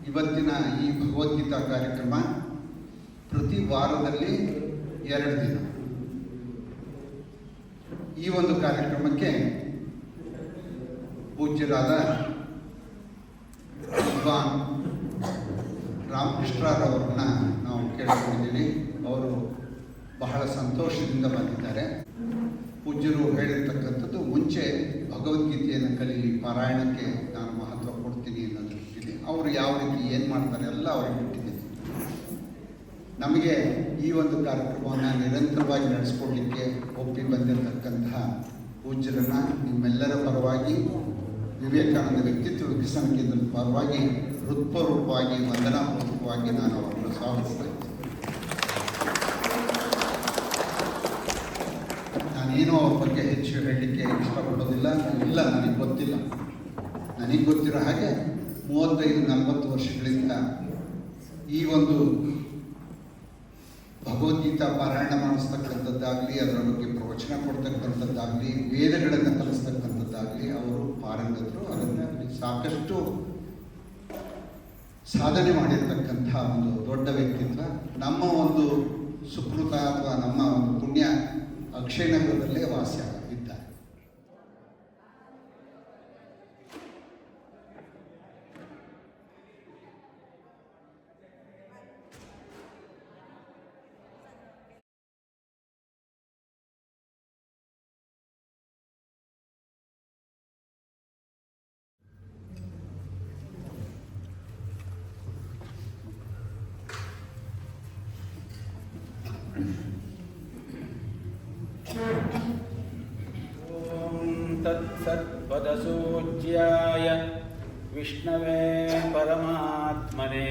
ಇವತ್ತಿನ ಈ ಭಗವದ್ಗೀತಾ ಕಾರ್ಯಕ್ರಮ ಪ್ರತಿ ವಾರದಲ್ಲಿ 2 ದಿನ. ಈ ಒಂದು ಕಾರ್ಯಕ್ರಮಕ್ಕೆ ಪೂಜ್ಯರಾದ ವಿದ್ವಾನ್ ರಾಮಕೃಷ್ಣರವರನ್ನ ನಾವು ಕೇಳಿಕೊಂಡಿದ್ದೀವಿ. ಅವರು ಬಹಳ ಸಂತೋಷದಿಂದ ಬಂದಿದ್ದಾರೆ. ಪೂಜ್ಯರು ಹೇಳಿರ್ತಕ್ಕಂಥದ್ದು, ಮುಂಚೆ ಭಗವದ್ಗೀತೆಯನ್ನು ಕಲೀಲಿ, ಪಾರಾಯಣಕ್ಕೆ ನಾನು ಮಹತ್ವ ಕೊಡ್ತೀನಿ ಅನ್ನೋದು ಬಿಟ್ಟಿದೆ. ಅವರು ಯಾವ ರೀತಿ ಏನು ಮಾಡ್ತಾರೆ ಎಲ್ಲ ಅವ್ರಿಗೆ ಬಿಟ್ಟಿದ್ದೀನಿ. ನಮಗೆ ಈ ಒಂದು ಕಾರ್ಯಕ್ರಮವನ್ನು ನಿರಂತರವಾಗಿ ನಡೆಸ್ಕೊಡ್ಲಿಕ್ಕೆ ಒಪ್ಪಿ ಬಂದಿರತಕ್ಕಂತಹ ಪೂಜ್ಯರನ್ನು ನಿಮ್ಮೆಲ್ಲರ ಪರವಾಗಿ, ವಿವೇಕಾನಂದ ವ್ಯಕ್ತಿತ್ವ ವಿಕಸನ ಕೇಂದ್ರದ ಪರವಾಗಿ ಹೃತ್ಪೂರ್ವಕವಾಗಿ ವಂದನಾಪೂರ್ವಕವಾಗಿ ನಾನು ಅವರನ್ನು ಸ್ವಾಗತಿಸ್ತೇನೆ. ನಾನೇನೋ ಅವ್ರ ಬಗ್ಗೆ ಹೆಚ್ಚು ಹೇಳಲಿಕ್ಕೆ ಇಷ್ಟಪಡೋದಿಲ್ಲ. ಇಲ್ಲ, ನನಗೆ ಗೊತ್ತಿಲ್ಲ. ನನಗೆ ಗೊತ್ತಿರೋ ಹಾಗೆ 35-40 ವರ್ಷಗಳಿಂದ ಈ ಒಂದು ಭಗವದ್ಗೀತಾ ಪಾರಾಯಣ ಮಾಡಿಸ್ತಕ್ಕಂಥದ್ದಾಗಲಿ, ಅದರ ಬಗ್ಗೆ ಪ್ರವಚನ ಕೊಡ್ತಕ್ಕಂಥದ್ದಾಗಲಿ, ವೇದಗಳನ್ನು ಕಲಿಸ್ತಕ್ಕಂಥದ್ದಾಗಲಿ ಅವರು ಪಾರಂಗತರು. ಅದರಲ್ಲಿ ಸಾಕಷ್ಟು ಸಾಧನೆ ಮಾಡಿರ್ತಕ್ಕಂಥ ಒಂದು ದೊಡ್ಡ ವ್ಯಕ್ತಿತ್ವ. ನಮ್ಮ ಒಂದು ಸುಕೃತ ಅಥವಾ ನಮ್ಮ ಒಂದು ಪುಣ್ಯ ಅಕ್ಷಯನಗರದಲ್ಲೇ ವಾಸಿಯಾಗಿದ್ದಾರೆ. तत्सत्पदसूज्याय विष्णवे परमात्मने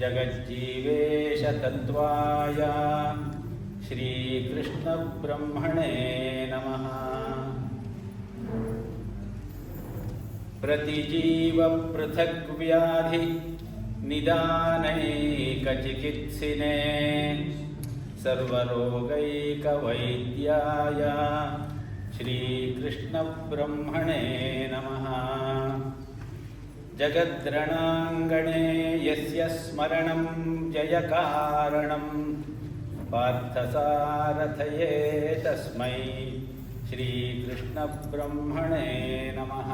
जगज्जीवेशतत्त्वाय श्रीकृष्णब्रह्मणे नमः. प्रतिजीवपृथग्व्याधि निदानैकचिकित्सिने सर्वरोगैकवैद्याय श्रीकृष्णब्रह्मणे नमः. जगद्रणाङ्गणे यस्य स्मरणं जयकारणं पार्थसारथये तस्मै श्रीकृष्णब्रह्मणे नमः.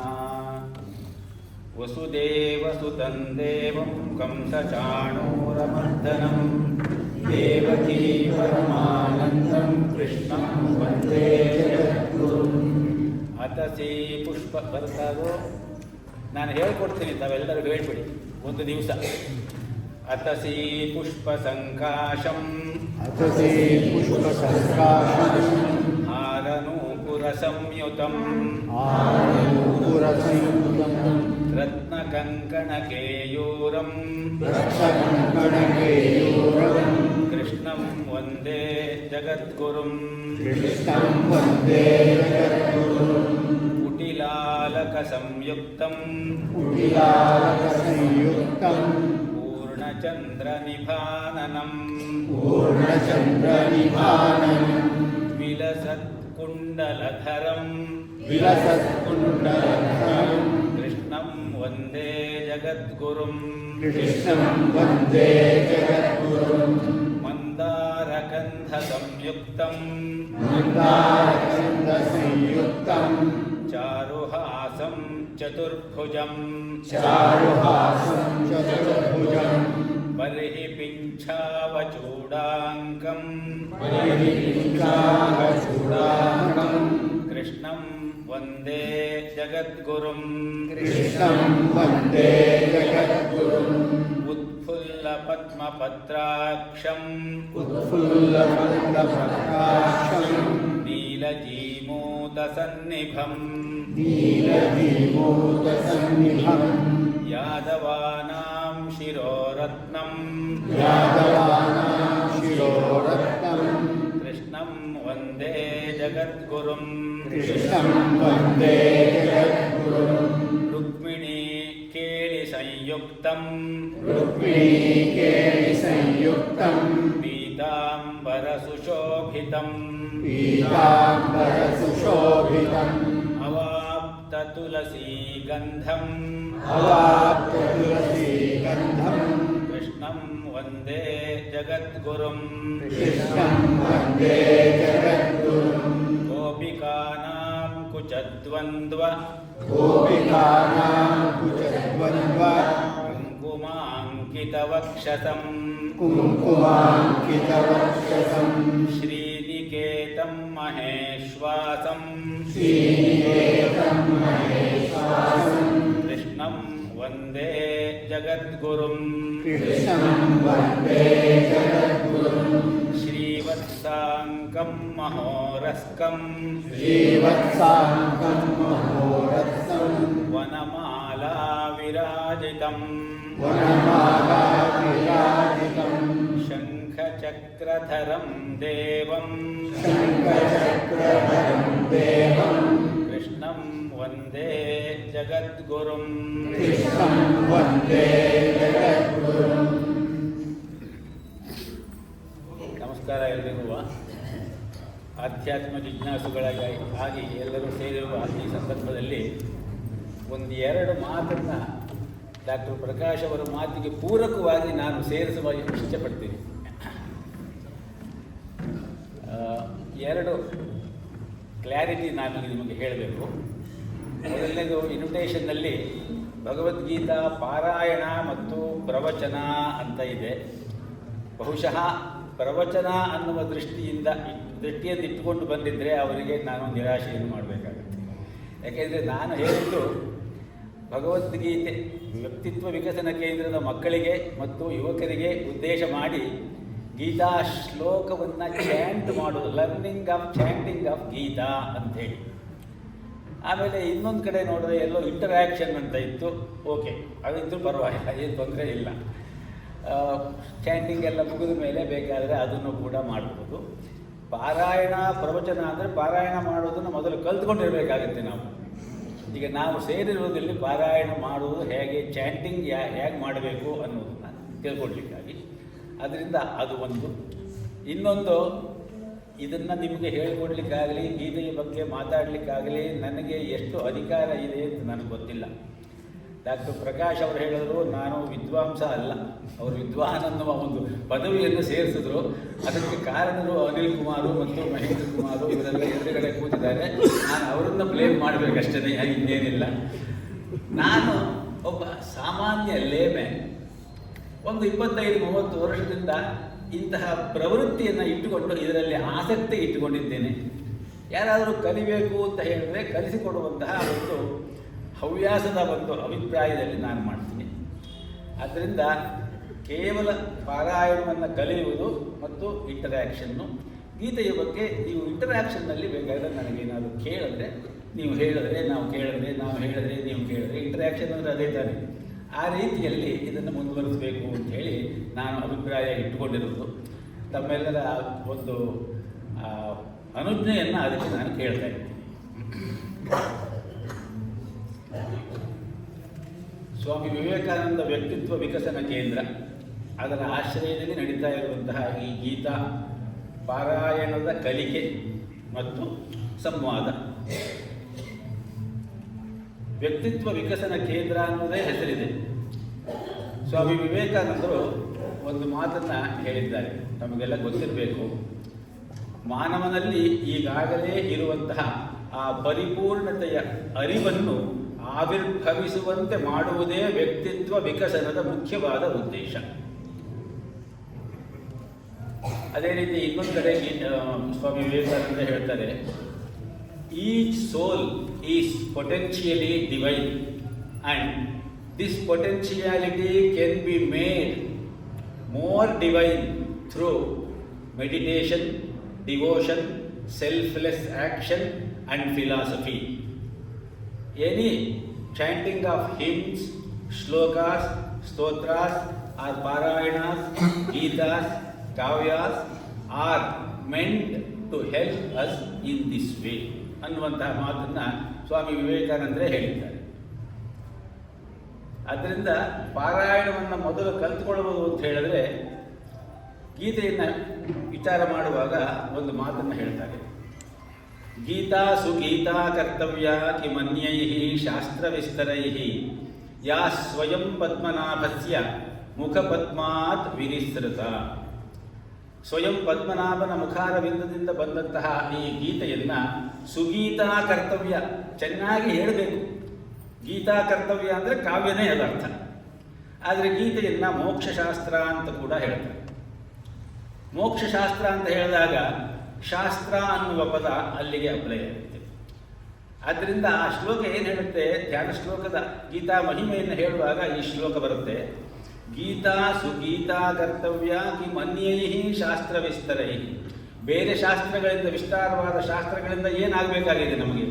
वसुदेवसुतं देवं कंसचाणूरमर्दनं देवकी परमानन्दं कृष्णं वन्दे जगद्गुरुम्. ಅತಸಿ ಪುಷ್ಪ ಬರ್ತಾರೋ ನಾನು ಹೇಳ್ಕೊಡ್ತೀನಿ, ತಾವೆಲ್ಲರಿಗೂ ಹೇಳ್ಬಿಡಿ ಒಂದು ದಿವಸ. ಅತಸಿ ಪುಷ್ಪ ಸಂಕಾಶಂ ಹಾರನೂಪುರ ಸಂಯುತಂ ರತ್ನಕಂಕಣಕೇಯೂರಂ ಕೃಷ್ಣಂ ವಂದೇ ಜಗದ್ಗುರುಂ. ಕುಟಿಲಾಲಕ ಸಂಯುಕ್ತಂ ಪೂರ್ಣಚಂದ್ರ ನಿಭಾನನಂ ವಿಲಸತ್ ಕುಂಡಲಧರಂ ಕೃಷ್ಣಂ ವಂದೇ ಜಗದ್ಗುರುಂ. ಮಂದಾರಗಂಧ ಸಂಯುಕ್ತಂ ಚಾರುಹಾಸಂ ಚತುರ್ಭುಜಂ ಬರ್ಹಿ ಪಿಂಚಾವಚೂಡಾಂಕಂ ಕೃಷ್ಣಂ ವಂದೇ ಜಗದ್ಗುರುಂ. ಉತ್ಫುಲ್ಲ ಪದ್ಮಪತ್ರಾಕ್ಷಂ ನೀಲಜೀಮೂತಸನ್ನಿಭಂ ಯಾದವಾನಾಂ ಶಿರೋರತ್ನಂ ಕೃಷ್ಣಂ ವಂದೇ ಜಗದ್ಗುರುಂ. ರುಕ್ಮಿಣೀ ಕೇಳಿ ಸಂಯುಕ್ತಂ ಪೀತಾಂಬರ ಸುಶೋಭಿತಂ ಅವಾಪ್ತ ತುಳಸಿ ಗಂಧಂ ಕೃಷ್ಣಂ ವಂದೇ ಜಗದ್ಗುರುಂ ಗೋಪಿಕಾನಾಂ ಕುಚದ್ವಂದ್ವ ಕುಂಕುಮಾಂಕಿತವಕ್ಷಸಂ ಶ್ರೀನಿಕೇತಂ ಮಹೇಶ್ವಾಸಂ ಕೃಷ್ಣಂ ವಂದೇ ಜಗದ್ಗುರುಂ ಶ್ರೀವತ್ಸಾಂಕಂ ಮಹೋರಸ್ಕಂ ವನಮಾಲಾ ವಿರಾಜಿತಂ ಶಂಖಚಕ್ರಧರಂ ದೇವಂ ಕೃಷ್ಣಂ ವಂದೇ ಜಗದ್ಗುರುಂ ನಮಸ್ಕಾರ ಎಲ್ಲರಿಗೂ. ಆಧ್ಯಾತ್ಮ ಜಿಜ್ಞಾಸುಗಳಾಗಿ ಎಲ್ಲರೂ ಸೇರಿರುವ ಈ ಸಂದರ್ಭದಲ್ಲಿ ಒಂದೆರಡು ಮಾತನ್ನು ಡಾಕ್ಟರ್ ಪ್ರಕಾಶ್ ಅವರ ಮಾತಿಗೆ ಪೂರಕವಾಗಿ ನಾನು ಸೇರಿಸುವ ಇಷ್ಟಪಡ್ತೀನಿ. ಎರಡು ಕ್ಲಾರಿಟಿ ನಾನು ನಿಮಗೆ ಹೇಳಬೇಕು. ಮೊದಲನೇದು, ಇನ್ವಿಟೇಷನ್ನಲ್ಲಿ ಭಗವದ್ಗೀತಾ ಪಾರಾಯಣ ಮತ್ತು ಪ್ರವಚನ ಅಂತ ಇದೆ. ಬಹುಶಃ ಪ್ರವಚನ ಅನ್ನುವ ದೃಷ್ಟಿಯನ್ನು ಇಟ್ಟುಕೊಂಡು ಬಂದಿದ್ದರೆ ಅವರಿಗೆ ನಾನು ನಿರಾಶೆಯನ್ನು ಮಾಡಬೇಕಾಗುತ್ತೆ. ಯಾಕೆಂದರೆ ನಾನು ಹೇಳಿದ್ದು ಭಗವದ್ಗೀತೆ ವ್ಯಕ್ತಿತ್ವ ವಿಕಸನ ಕೇಂದ್ರದ ಮಕ್ಕಳಿಗೆ ಮತ್ತು ಯುವಕರಿಗೆ ಉದ್ದೇಶ ಮಾಡಿ ಗೀತಾ ಶ್ಲೋಕವನ್ನು ಚಾಂಟ್ ಮಾಡೋದು, ಚಾಂಟಿಂಗ್ ಆಫ್ ಗೀತಾ ಅಂಥೇಳಿ. ಆಮೇಲೆ ಇನ್ನೊಂದು ಕಡೆ ನೋಡಿದ್ರೆ ಎಲ್ಲೋ ಇಂಟರ್ಯಾಕ್ಷನ್ ಅಂತ ಇತ್ತು. ಓಕೆ, ಅದಿದ್ದು ಪರವಾಗಿಲ್ಲ, ಏನು ತೊಂದರೆ ಇಲ್ಲ. ಚಾಂಟಿಂಗ್ ಎಲ್ಲ ಮುಗಿದ ಮೇಲೆ ಬೇಕಾದರೆ ಅದನ್ನು ಕೂಡ ಮಾಡ್ಬೋದು. ಪಾರಾಯಣ ಪ್ರವಚನ ಅಂದರೆ ಪಾರಾಯಣ ಮಾಡೋದನ್ನು ಮೊದಲು ಕಲ್ತ್ಕೊಂಡಿರಬೇಕಾಗುತ್ತೆ ನಾವು. ಈಗ ನಾವು ಸೇರಿರುವುದರಲ್ಲಿ ಪಾರಾಯಣ ಮಾಡುವುದು ಹೇಗೆ, ಚಾಂಟಿಂಗ್ ಹೇಗೆ ಮಾಡಬೇಕು ಅನ್ನೋದನ್ನು ತಿಳ್ಕೊಳ್ಲಿಕ್ಕಾಗಿ. ಅದರಿಂದ ಅದು ಒಂದು. ಇನ್ನೊಂದು, ಇದನ್ನು ನಿಮಗೆ ಹೇಳಿಕೊಡ್ಲಿಕ್ಕಾಗಲಿ, ಗೀತೆಯ ಬಗ್ಗೆ ಮಾತಾಡಲಿಕ್ಕಾಗಲಿ ನನಗೆ ಎಷ್ಟು ಅಧಿಕಾರ ಇದೆ ಅಂತ ನನಗೆ ಗೊತ್ತಿಲ್ಲ. ಡಾಕ್ಟರ್ ಪ್ರಕಾಶ್ ಅವರು ಹೇಳಿದ್ರು ನಾನು ವಿದ್ವಾಂಸ ಅಲ್ಲ, ಅವರು ವಿದ್ವಾನ್ ಅನ್ನುವ ಒಂದು ಪದವಿಯನ್ನು ಸೇರಿಸಿದ್ರು. ಅದಕ್ಕೆ ಕಾರಣರು ಅನಿಲ್ ಕುಮಾರು ಮತ್ತು ಮಹೇಂದ್ರ ಕುಮಾರು ಇವರೆಲ್ಲ ಎದುರುಗಡೆ ಕೂತಿದ್ದಾರೆ. ನಾನು ಅವರನ್ನು ಬ್ಲೇಮ್ ಮಾಡಬೇಕಷ್ಟೇ, ಇನ್ನೇನಿಲ್ಲ. ನಾನು ಒಬ್ಬ ಸಾಮಾನ್ಯ ಲೇಮ್ಯಾನ್. ಒಂದು 25-30 ವರ್ಷದಿಂದ ಇಂತಹ ಪ್ರವೃತ್ತಿಯನ್ನು ಇಟ್ಟುಕೊಂಡು ಇದರಲ್ಲಿ ಆಸಕ್ತಿ ಇಟ್ಟುಕೊಂಡಿದ್ದೇನೆ. ಯಾರಾದರೂ ಕಲಿಬೇಕು ಅಂತ ಹೇಳಿದ್ರೆ ಕಲಿಸಿಕೊಡುವಂತಹ ಒಂದು ಹವ್ಯಾಸದ ಒಂದು ಅಭಿಪ್ರಾಯದಲ್ಲಿ ನಾನು ಮಾಡ್ತೀನಿ. ಆದ್ದರಿಂದ ಕೇವಲ ಪಾರಾಯಣವನ್ನು ಕಲಿಯುವುದು ಮತ್ತು ಇಂಟರ್ಯಾಕ್ಷನ್ನು. ಗೀತೆಯ ಬಗ್ಗೆ ನೀವು ಇಂಟರ್ಯಾಕ್ಷನ್ನಲ್ಲಿ ಬೇಕಾದರೆ ನನಗೇನಾದರೂ ಕೇಳಿದ್ರೆ ನೀವು ಹೇಳಿದ್ರೆ, ನಾವು ಕೇಳಿದ್ರೆ ನಾವು ಹೇಳಿದ್ರೆ ನೀವು ಕೇಳಿದ್ರೆ, ಇಂಟರ್ಯಾಕ್ಷನ್ ಅಂದರೆ ಅದೇ ತಾನೇ. ಆ ರೀತಿಯಲ್ಲಿ ಇದನ್ನು ಮುಂದುವರಿಸಬೇಕು ಅಂಥೇಳಿ ನಾನು ಅಭಿಪ್ರಾಯ ಇಟ್ಟುಕೊಂಡಿರೋದು. ತಮ್ಮೆಲ್ಲರ ಒಂದು ಅನುಜ್ಞೆಯನ್ನು ಅದಕ್ಕೆ ನಾನು ಕೇಳ್ತಾ ಇದ್ದೀನಿ. ಸ್ವಾಮಿ ವಿವೇಕಾನಂದ ವ್ಯಕ್ತಿತ್ವ ವಿಕಸನ ಕೇಂದ್ರ, ಅದರ ಆಶ್ರಯದಲ್ಲಿ ನಡೀತಾ ಇರುವಂತಹ ಈ ಗೀತಾ ಪಾರಾಯಣದ ಕಲಿಕೆ ಮತ್ತು ಸಂವಾದ. ವ್ಯಕ್ತಿತ್ವ ವಿಕಸನ ಕೇಂದ್ರ ಅನ್ನೋದೇ ಹೆಸರಿದೆ. ಸ್ವಾಮಿ ವಿವೇಕಾನಂದರು ಒಂದು ಮಾತನ್ನು ಹೇಳಿದ್ದಾರೆ, ನಮಗೆಲ್ಲ ಗೊತ್ತಿರಬೇಕು. ಮಾನವನಲ್ಲಿ ಈಗಾಗಲೇ ಇರುವಂತಹ ಆ ಪರಿಪೂರ್ಣತೆಯ ಅರಿವನ್ನು ಆವಿರ್ಭವಿಸುವಂತೆ ಮಾಡುವುದೇ ವ್ಯಕ್ತಿತ್ವ ವಿಕಸನದ ಮುಖ್ಯವಾದ ಉದ್ದೇಶ. ಅದೇ ರೀತಿ ಇನ್ನೊಂದು ಕಡೆ ಸ್ವಾಮಿ ವಿವೇಕಾನಂದ ಹೇಳ್ತಾರೆ, each soul is potentially divine and this potentiality can be made more divine through meditation, devotion, selfless action and philosophy. Any chanting of hymns, shlokas, stotras or parayanas, gitas, kavyas are meant to help us in this way ಅನ್ನುವಂತಹ ಮಾತನ್ನು ಸ್ವಾಮಿ ವಿವೇಕಾನಂದರೇ ಹೇಳಿದ್ದಾರೆ. ಆದ್ದರಿಂದ ಪಾರಾಯಣವನ್ನು ಮೊದಲು ಕಲಿತುಕೊಳ್ಳಬಹುದು ಅಂತ ಹೇಳಿದ್ರೆ, ಗೀತೆಯನ್ನು ವಿಚಾರ ಮಾಡುವಾಗ ಒಂದು ಮಾತನ್ನು ಹೇಳ್ತಾರೆ, ಗೀತಾ ಸುಗೀತಾ ಕರ್ತವ್ಯ ಕಿಮನ್ಯೈಃ ಶಾಸ್ತ್ರವಿಸ್ತರೈಃ ಯಾ ಸ್ವಯಂ ಪದ್ಮನಾಭಸ್ಯ ಮುಖಪದ್ಮಾತ್ ವಿನಿಸೃತ. ಸ್ವಯಂ ಪದ್ಮನಾಭನ ಮುಖಾರವಿಂದದಿಂದ ಬಂದಂತಹ ಈ ಗೀತೆಯನ್ನು ಸುಗೀತಾ ಕರ್ತವ್ಯ, ಚೆನ್ನಾಗಿ ಹೇಳಬೇಕು. ಗೀತಾ ಕರ್ತವ್ಯ ಅಂದರೆ ಕಾವ್ಯನೇ ಅದರ್ಥ. ಆದರೆ ಗೀತೆಯನ್ನು ಮೋಕ್ಷಶಾಸ್ತ್ರ ಅಂತ ಕೂಡ ಹೇಳ್ತಾರೆ. ಮೋಕ್ಷಶಾಸ್ತ್ರ ಅಂತ ಹೇಳಿದಾಗ ಶಾಸ್ತ್ರ ಅನ್ನುವ ಪದ ಅಲ್ಲಿಗೆ ಅಪ್ಲೈ ಆಗುತ್ತೆ. ಆದ್ದರಿಂದ ಆ ಶ್ಲೋಕ ಏನು ಹೇಳುತ್ತೆ, ಧ್ಯಾನ ಶ್ಲೋಕದ ಗೀತಾ ಮಹಿಮೆಯನ್ನು ಹೇಳುವಾಗ ಈ ಶ್ಲೋಕ ಬರುತ್ತೆ. ಗೀತಾ ಸುಗೀತಾ ಕರ್ತವ್ಯ ಕಿಮನ್ಯೈಃ ಶಾಸ್ತ್ರ ವಿಸ್ತರೈಃ. ಬೇರೆ ಶಾಸ್ತ್ರಗಳಿಂದ, ವಿಸ್ತಾರವಾದ ಶಾಸ್ತ್ರಗಳಿಂದ ಏನಾಗಬೇಕಾಗಿದೆ ನಮಗೆ?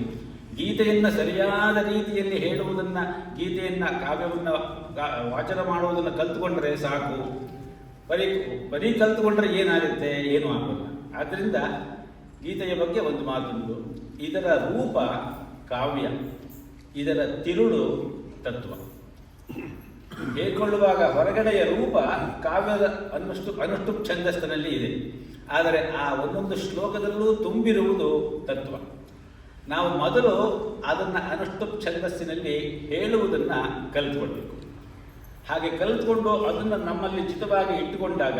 ಗೀತೆಯನ್ನು ಸರಿಯಾದ ರೀತಿಯಲ್ಲಿ ಹೇಳುವುದನ್ನು, ಗೀತೆಯನ್ನು ಕಾವ್ಯವನ್ನು ವಾಚನ ಮಾಡುವುದನ್ನು ಕಲ್ತುಕೊಂಡ್ರೆ ಸಾಕು. ಬರೀ ಕಲ್ತುಕೊಂಡ್ರೆ ಏನಾಗುತ್ತೆ? ಏನೂ ಆಗೋಲ್ಲ. ಆದ್ದರಿಂದ ಗೀತೆಯ ಬಗ್ಗೆ ಒಂದು ಮಾತುಂಟು. ಇದರ ರೂಪ ಕಾವ್ಯ, ಇದರ ತಿರುಳು ತತ್ವ. ಹೇಳಿಕೊಳ್ಳುವಾಗ ಹೊರಗಡೆಯ ರೂಪ ಕಾವ್ಯದ ಅನುಷ್ಠುಪ್ ಛಂದಸ್ಸಿನಲ್ಲಿ ಇದೆ, ಆದರೆ ಆ ಒಂದೊಂದು ಶ್ಲೋಕದಲ್ಲೂ ತುಂಬಿರುವುದು ತತ್ವ. ನಾವು ಮೊದಲು ಅದನ್ನು ಅನುಷ್ಠುಪ್ ಛಂದಸ್ಸಿನಲ್ಲಿ ಹೇಳುವುದನ್ನು ಕಲಿತುಕೊಳ್ಬೇಕು. ಹಾಗೆ ಕಲಿತುಕೊಂಡು ಅದನ್ನು ನಮ್ಮಲ್ಲಿ ಚಿತ್ತವಾಗಿ ಇಟ್ಟುಕೊಂಡಾಗ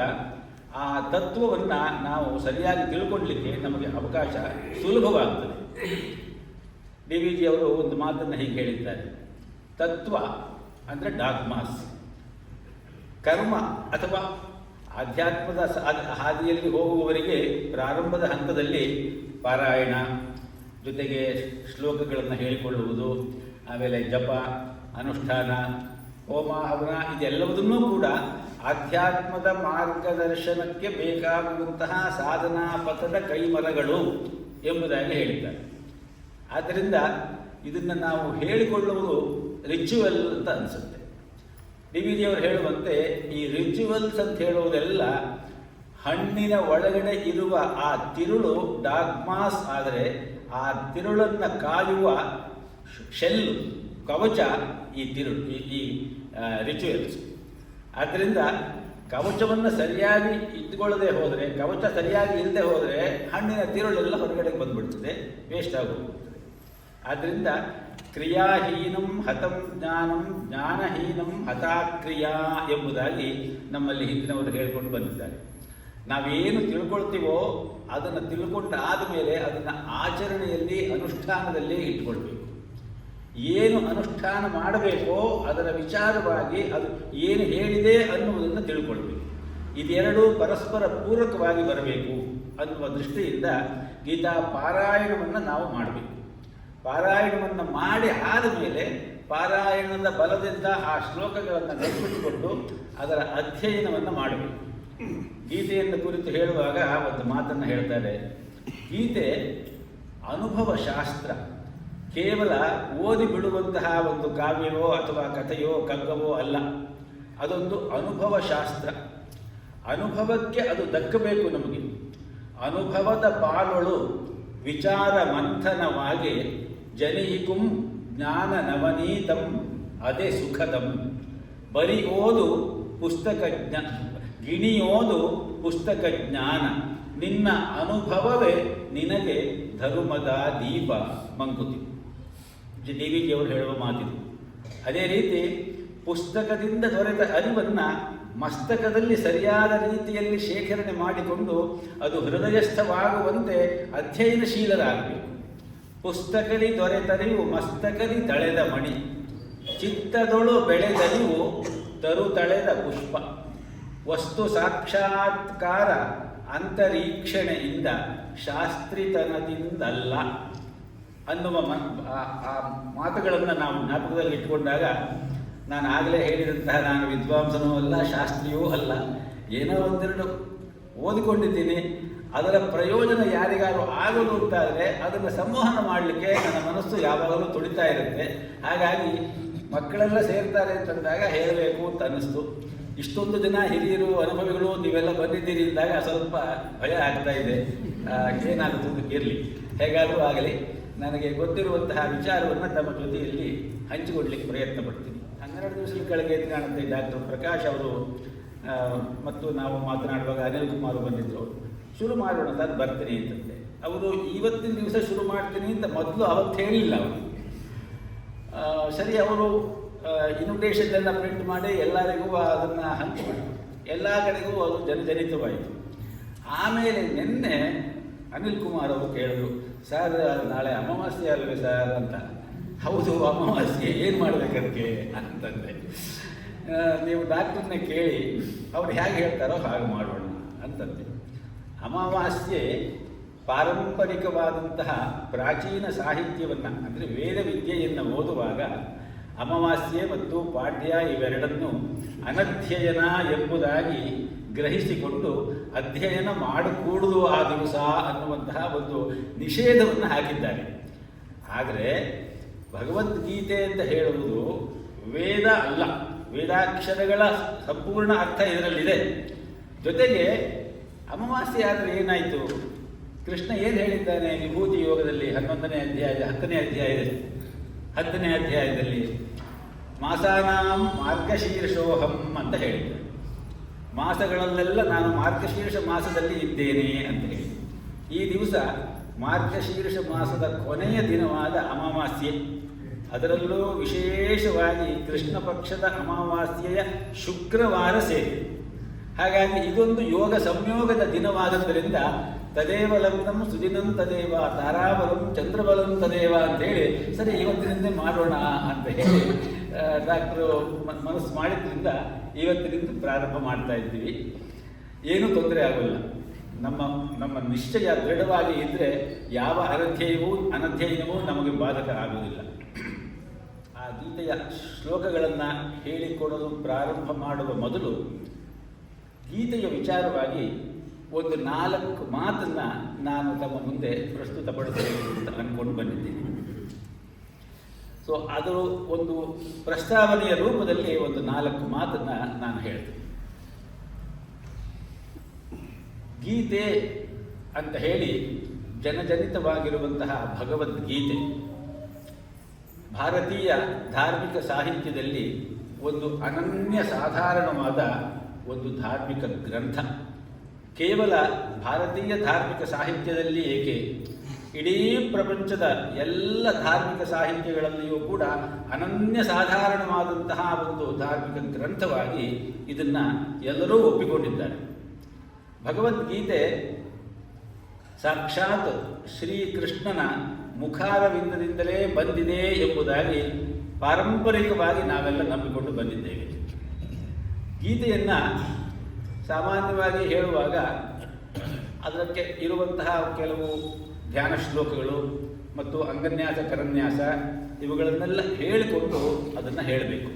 ಆ ತತ್ವವನ್ನು ನಾವು ಸರಿಯಾಗಿ ತಿಳ್ಕೊಳ್ಳಲಿಕ್ಕೆ ನಮಗೆ ಅವಕಾಶ ಸುಲಭವಾಗುತ್ತದೆ. ಡಿ ವಿ ಜಿ ಅವರು ಒಂದು ಮಾತನ್ನು ಹೀಗೆ ಹೇಳಿದ್ದಾರೆ. ತತ್ವ ಅಂದರೆ ಡಾಗ್ಮಾಸ್. ಕರ್ಮ ಅಥವಾ ಆಧ್ಯಾತ್ಮದ ಹಾದಿಯಲ್ಲಿ ಹೋಗುವವರಿಗೆ ಪ್ರಾರಂಭದ ಹಂತದಲ್ಲಿ ಪಾರಾಯಣ ಜೊತೆಗೆ ಶ್ಲೋಕಗಳನ್ನು ಹೇಳಿಕೊಳ್ಳುವುದು, ಆಮೇಲೆ ಜಪ, ಅನುಷ್ಠಾನ, ಹೋಮ, ಹವನ ಇದೆಲ್ಲವುದನ್ನೂ ಕೂಡ ಆಧ್ಯಾತ್ಮದ ಮಾರ್ಗದರ್ಶನಕ್ಕೆ ಬೇಕಾಗುವಂತಹ ಸಾಧನಾ ಪಥದ ಕೈಮರಗಳು ಎಂಬುದಾಗಿ ಹೇಳಿದ್ದಾರೆ. ಆದ್ದರಿಂದ ಇದನ್ನು ನಾವು ಹೇಳಿಕೊಳ್ಳುವುದು ರಿಚುವಲ್ ಅಂತ ಅನಿಸುತ್ತೆ. ಡಿ ವಿ ಜಿ ಅವರು ಹೇಳುವಂತೆ ಈ ರಿಚುವಲ್ಸ್ ಅಂತ ಹೇಳುವುದೆಲ್ಲ ಹಣ್ಣಿನ ಒಳಗಡೆ ಇರುವ ಆ ತಿರುಳು ಡಾಗ್ಮಾಸ್ ಆದರೆ ಆ ತಿರುಳನ್ನು ಕಾಯುವ ಶೆಲ್ಲು, ಕವಚ ಈ ತಿರುಳು, ಈ ರಿಚುವಲ್ಸ್. ಆದ್ದರಿಂದ ಕವಚವನ್ನು ಸರಿಯಾಗಿ ಇಟ್ಟುಕೊಳ್ಳದೆ ಹೋದರೆ, ಕವಚ ಸರಿಯಾಗಿ ಇಲ್ಲದೆ ಹೋದರೆ ಹಣ್ಣಿನ ತಿರುಳೆಲ್ಲ ಹೊರಗಡೆಗೆ ಬಂದುಬಿಡ್ತದೆ, ವೇಸ್ಟ್ ಆಗೋಗ್ಬಿಡ್ತದೆ. ಆದ್ದರಿಂದ ಕ್ರಿಯಾಹೀನಂ ಹತಂ ಜ್ಞಾನಂ ಜ್ಞಾನಹೀನಂ ಹತಾಕ್ರಿಯಾ ಎಂಬುದಾಗಿ ನಮ್ಮಲ್ಲಿ ಹಿಂದಿನವರು ಹೇಳಿಕೊಂಡು ಬಂದಿದ್ದಾರೆ. ನಾವೇನು ತಿಳ್ಕೊಳ್ತೀವೋ ಅದನ್ನು ತಿಳ್ಕೊಂಡಾದ ಮೇಲೆ ಅದನ್ನು ಆಚರಣೆಯಲ್ಲಿ, ಅನುಷ್ಠಾನದಲ್ಲಿ ಇಟ್ಕೊಳ್ಬೇಕು. ಏನು ಅನುಷ್ಠಾನ ಮಾಡಬೇಕೋ ಅದರ ವಿಚಾರವಾಗಿ ಅದು ಏನು ಹೇಳಿದೆ ಅನ್ನುವುದನ್ನು ತಿಳ್ಕೊಳ್ಬೇಕು. ಇದೆರಡೂ ಪರಸ್ಪರ ಪೂರಕವಾಗಿ ಬರಬೇಕು ಅನ್ನುವ ದೃಷ್ಟಿಯಿಂದ ಗೀತಾ ಪಾರಾಯಣವನ್ನು ನಾವು ಮಾಡಬೇಕು. ಪಾರಾಯಣವನ್ನು ಮಾಡಿ ಆದ ಮೇಲೆ ಪಾರಾಯಣದ ಬಲದಿಂದ ಆ ಶ್ಲೋಕಗಳನ್ನು ನೆನಪಿಟ್ಟುಕೊಂಡು ಅದರ ಅಧ್ಯಯನವನ್ನು ಮಾಡಬೇಕು. ಗೀತೆಯನ್ನು ಕುರಿತು ಹೇಳುವಾಗ ಒಂದು ಮಾತನ್ನು ಹೇಳ್ತಾರೆ. ಗೀತೆ ಅನುಭವ ಶಾಸ್ತ್ರ, ಕೇವಲ ಓದಿ ಬಿಡುವಂತಹ ಒಂದು ಕಾವ್ಯವೋ ಅಥವಾ ಕಥೆಯೋ ಕಗ್ಗವೋ ಅಲ್ಲ. ಅದೊಂದು ಅನುಭವ ಶಾಸ್ತ್ರ. ಅನುಭವಕ್ಕೆ ಅದು ದಕ್ಕಬೇಕು ನಮಗೆ. ಅನುಭವದ ಪಾಲೊಳು ವಿಚಾರ ಮಂಥನವಾಗಿ ಜನಿಹಿಕುಂ ಜ್ಞಾನ ನವನೀತಂ ಅದೇ ಸುಖದಂ. ಬರಿ ಓದು ಪುಸ್ತಕ ಗಿಣಿಯೋದು ಪುಸ್ತಕ ಜ್ಞಾನ, ನಿನ್ನ ಅನುಭವವೇ ನಿನಗೆ ಧರ್ಮದ ದೀಪ ಮಂಕುತಿ. ಡಿ ವಿ ಜಿ ಅವರು ಹೇಳುವ ಮಾತಿದು. ಅದೇ ರೀತಿ ಪುಸ್ತಕದಿಂದ ದೊರೆತ ಅರಿವನ್ನು ಮಸ್ತಕದಲ್ಲಿ ಸರಿಯಾದ ರೀತಿಯಲ್ಲಿ ಶೇಖರಣೆ ಮಾಡಿಕೊಂಡು ಅದು ಹೃದಯಸ್ಥವಾಗುವಂತೆ ಅಧ್ಯಯನಶೀಲರಾಗಬೇಕು. ಪುಸ್ತಕದಿ ದೊರೆತರಿವು ಮಸ್ತಕದಿ ತಳೆದ ಮಣಿ, ಚಿತ್ತದೊಳು ಬೆಳೆದರಿವು ತರು ತಳೆದ ಪುಷ್ಪ, ವಸ್ತು ಸಾಕ್ಷಾತ್ಕಾರ ಅಂತರೀಕ್ಷಣೆಯಿಂದ ಶಾಸ್ತ್ರಿತನದಿಂದಲ್ಲ ಅನ್ನುವ ಆ ಮಾತುಗಳನ್ನು ನಾವು ಜ್ಞಾಪಕದಲ್ಲಿ ಇಟ್ಕೊಂಡಾಗ, ನಾನು ಆಗಲೇ ಹೇಳಿದಂತಹ ನಾನು ವಿದ್ವಾಂಸನೂ ಅಲ್ಲ, ಶಾಸ್ತ್ರಿಯೂ ಅಲ್ಲ, ಏನೋ ಒಂದೆರಡು ಓದಿಕೊಂಡಿದ್ದೀನಿ, ಅದರ ಪ್ರಯೋಜನ ಯಾರಿಗಾರು ಆಗಲು ಅಂತಾದರೆ ಅದನ್ನು ಸಂವಹನ ಮಾಡಲಿಕ್ಕೆ ನನ್ನ ಮನಸ್ಸು ಯಾವಾಗಲೂ ತುಡಿತಾ ಇರುತ್ತೆ. ಹಾಗಾಗಿ ಮಕ್ಕಳೆಲ್ಲ ಸೇರ್ತಾರೆ ಅಂತಂದಾಗ ಹೇಳಬೇಕು ಅಂತ ಅನ್ನಿಸ್ತು. ಇಷ್ಟೊಂದು ಜನ ಹಿರಿಯರು, ಅನುಭವಿಗಳು ನೀವೆಲ್ಲ ಬಂದಿದ್ದೀರಿ ಅಂದಾಗ ಸ್ವಲ್ಪ ಭಯ ಆಗ್ತಾ ಇದೆ. ಏನಾಗುತ್ತದೆ ಇರಲಿ, ಹೇಗಾದರೂ ಆಗಲಿ, ನನಗೆ ಗೊತ್ತಿರುವಂತಹ ವಿಚಾರವನ್ನು ತಮ್ಮ ಜೊತೆಯಲ್ಲಿ ಹಂಚಿಕೊಡ್ಲಿಕ್ಕೆ ಪ್ರಯತ್ನ ಪಡ್ತೀನಿ. 12 ದಿವಸದ ಕೆಳಗೆ ಕಾಣುತ್ತೆ ಡಾಕ್ಟರ್ ಪ್ರಕಾಶ್ ಅವರು ಮತ್ತು ನಾವು ಮಾತನಾಡುವಾಗ ಅನಿಲ್ ಕುಮಾರ್ ಬಂದಿದ್ದರು. ಶುರು ಮಾಡೋಣ ಅಂತ ಬರ್ತೀನಿ ಅಂತಂತೆ. ಅವರು ಇವತ್ತಿನ ದಿವಸ ಶುರು ಮಾಡ್ತೀನಿ ಅಂತ ಮೊದಲು ಅವತ್ತು ಹೇಳಿಲ್ಲ ಅವರು. ಸರಿ, ಅವರು ಇನ್ವಿಟೇಷನ್ ಎಲ್ಲ ಪ್ರಿಂಟ್ ಮಾಡಿ ಎಲ್ಲರಿಗೂ ಅದನ್ನು ಹಂಚಿಬಿಟ್ರು. ಎಲ್ಲ ಕಡೆಗೂ ಅದು ಜನಜನಿತವಾಯಿತು. ಆಮೇಲೆ ನಿನ್ನೆ ಅನಿಲ್ ಕುಮಾರ್ ಅವರು ಕೇಳಿದ್ರು, ಸರ್ ನಾಳೆ ಅಮಾವಾಸ್ಯೆ ಅಲ್ವೇ ಸರ್ ಅಂತ. ಹೌದು, ಅಮಾವಾಸ್ಯೆ ಏನು ಮಾಡಬೇಕಂತೆ ಅಂತಂದರೆ, ನೀವು ಡಾಕ್ಟರ್ನ ಕೇಳಿ ಅವ್ರು ಹೇಗೆ ಹೇಳ್ತಾರೋ ಹಾಗೆ ಮಾಡೋಣ ಅಂತಂದೆ. ಅಮಾವಾಸ್ಯೆ ಪಾರಂಪರಿಕವಾದಂತಹ ಪ್ರಾಚೀನ ಸಾಹಿತ್ಯವನ್ನು, ಅಂದರೆ ವೇದ ವಿದ್ಯೆಯನ್ನು ಓದುವಾಗ ಅಮಾವಾಸ್ಯೆ ಮತ್ತು ಪಾಡ್ಯ ಇವೆರಡನ್ನು ಅನಧ್ಯಯನ ಎಂಬುದಾಗಿ ಗ್ರಹಿಸಿಕೊಂಡು ಅಧ್ಯಯನ ಮಾಡಕೂಡುದು ಆ ದಿವಸ ಅನ್ನುವಂತಹ ಒಂದು ನಿಷೇಧವನ್ನು ಹಾಕಿದ್ದಾರೆ. ಆದರೆ ಭಗವದ್ಗೀತೆ ಅಂತ ಹೇಳುವುದು ವೇದ ಅಲ್ಲ, ವೇದಾಕ್ಷರಗಳ ಸಂಪೂರ್ಣ ಅರ್ಥ ಇದರಲ್ಲಿದೆ. ಜೊತೆಗೆ ಅಮಾವಾಸ್ಯೆ ಆದರೆ ಏನಾಯಿತು? ಕೃಷ್ಣ ಏನು ಹೇಳಿದ್ದಾನೆ ವಿಭೂತಿ ಯೋಗದಲ್ಲಿ 10ನೇ ಅಧ್ಯಾಯದಲ್ಲಿ ಮಾಸಾನಾಂ ಮಾರ್ಗಶೀರ್ಷೋಹಂ ಅಂತ ಹೇಳಿದ್ದೆ. ಮಾಸಗಳಲ್ಲೆಲ್ಲ ನಾನು ಮಾರ್ಗಶೀರ್ಷ ಮಾಸದಲ್ಲಿ ಇದ್ದೇನೆ ಅಂತ ಹೇಳಿ. ಈ ದಿವಸ ಮಾರ್ಗಶೀರ್ಷ ಮಾಸದ ಕೊನೆಯ ದಿನವಾದ ಅಮಾವಾಸ್ಯೆ, ಅದರಲ್ಲೂ ವಿಶೇಷವಾಗಿ ಕೃಷ್ಣ ಪಕ್ಷದ ಅಮಾವಾಸ್ಯೆಯ ಶುಕ್ರವಾರ ಸೇರಿ. ಹಾಗಾಗಿ ಇದೊಂದು ಯೋಗ ಸಂಯೋಗದ ದಿನವಾದದ್ದರಿಂದ ತದೇವ ಲಗ್ನಂ ಸುದಿನಂ ತದೇವ ತಾರಾಬಲಂ ಚಂದ್ರಬಲಂ ತದೇವ ಅಂತೇಳಿ ಸರಿ ಇವತ್ತಿನಿಂದ ಮಾಡೋಣ ಅಂತ ಹೇಳಿ ಡಾಕ್ಟ್ರು ಮನಸ್ಸು ಮಾಡಿದ್ರಿಂದ ಇವತ್ತಿನಿಂದ ಪ್ರಾರಂಭ ಮಾಡ್ತಾ ಇದ್ದೀವಿ. ಏನೂ ತೊಂದರೆ ಆಗೋಲ್ಲ. ನಮ್ಮ ನಿಶ್ಚಯ ದೃಢವಾಗಿ ಇದ್ದರೆ ಯಾವ ಅನಧ್ಯಯನವೂ ನಮಗೆ ಬಾಧಕ ಆಗುವುದಿಲ್ಲ. ಆ ಗೀತೆಯ ಶ್ಲೋಕಗಳನ್ನು ಹೇಳಿಕೊಡಲು ಪ್ರಾರಂಭ ಮಾಡುವ ಮೊದಲು ಗೀತೆಯ ವಿಚಾರವಾಗಿ ಒಂದು 4 ಮಾತನ್ನು ನಾನು ತಮ್ಮ ಮುಂದೆ ಪ್ರಸ್ತುತಪಡಿಸಬೇಕು ಅಂತ ಅಂದ್ಕೊಂಡು ಬಂದಿದ್ದೀನಿ. ಸೊ ಅದು ಒಂದು ಪ್ರಸ್ತಾವನೆಯ ರೂಪದಲ್ಲಿ ಒಂದು 4 ಮಾತನ್ನು ನಾನು ಹೇಳ್ತೀನಿ. ಗೀತೆ ಅಂತ ಹೇಳಿ ಜನಜನಿತವಾಗಿರುವಂತಹ ಭಗವದ್ಗೀತೆ ಭಾರತೀಯ ಧಾರ್ಮಿಕ ಸಾಹಿತ್ಯದಲ್ಲಿ ಒಂದು ಅನನ್ಯ ಸಾಧಾರಣವಾದ ಒಂದು ಧಾರ್ಮಿಕ ಗ್ರಂಥ. ಕೇವಲ ಭಾರತೀಯ ಧಾರ್ಮಿಕ ಸಾಹಿತ್ಯದಲ್ಲಿ ಏಕೆ, ಇಡೀ ಪ್ರಪಂಚದ ಎಲ್ಲ ಧಾರ್ಮಿಕ ಸಾಹಿತ್ಯಗಳಲ್ಲಿಯೂ ಕೂಡ ಅನನ್ಯ ಸಾಧಾರಣವಾದಂತಹ ಒಂದು ಧಾರ್ಮಿಕ ಗ್ರಂಥವಾಗಿ ಇದನ್ನು ಎಲ್ಲರೂ ಒಪ್ಪಿಕೊಂಡಿದ್ದಾರೆ. ಭಗವದ್ಗೀತೆ ಸಾಕ್ಷಾತ್ ಶ್ರೀಕೃಷ್ಣನ ಮುಖಾರವಿಂದದಿಂದಲೇ ಬಂದಿದೆ ಎಂಬುದಾಗಿ ಪಾರಂಪರಿಕವಾಗಿ ನಾವೆಲ್ಲ ನಂಬಿಕೊಂಡು ಬಂದಿದ್ದೇವೆ. ಗೀತೆಯನ್ನು ಸಾಮಾನ್ಯವಾಗಿ ಹೇಳುವಾಗ ಅದಕ್ಕೆ ಇರುವಂತಹ ಕೆಲವು ಧ್ಯಾನ ಶ್ಲೋಕಗಳು ಮತ್ತು ಅಂಗನ್ಯಾಸ ಕರನ್ಯಾಸ ಇವುಗಳನ್ನೆಲ್ಲ ಹೇಳಿಕೊಂಡು ಅದನ್ನು ಹೇಳಬೇಕು.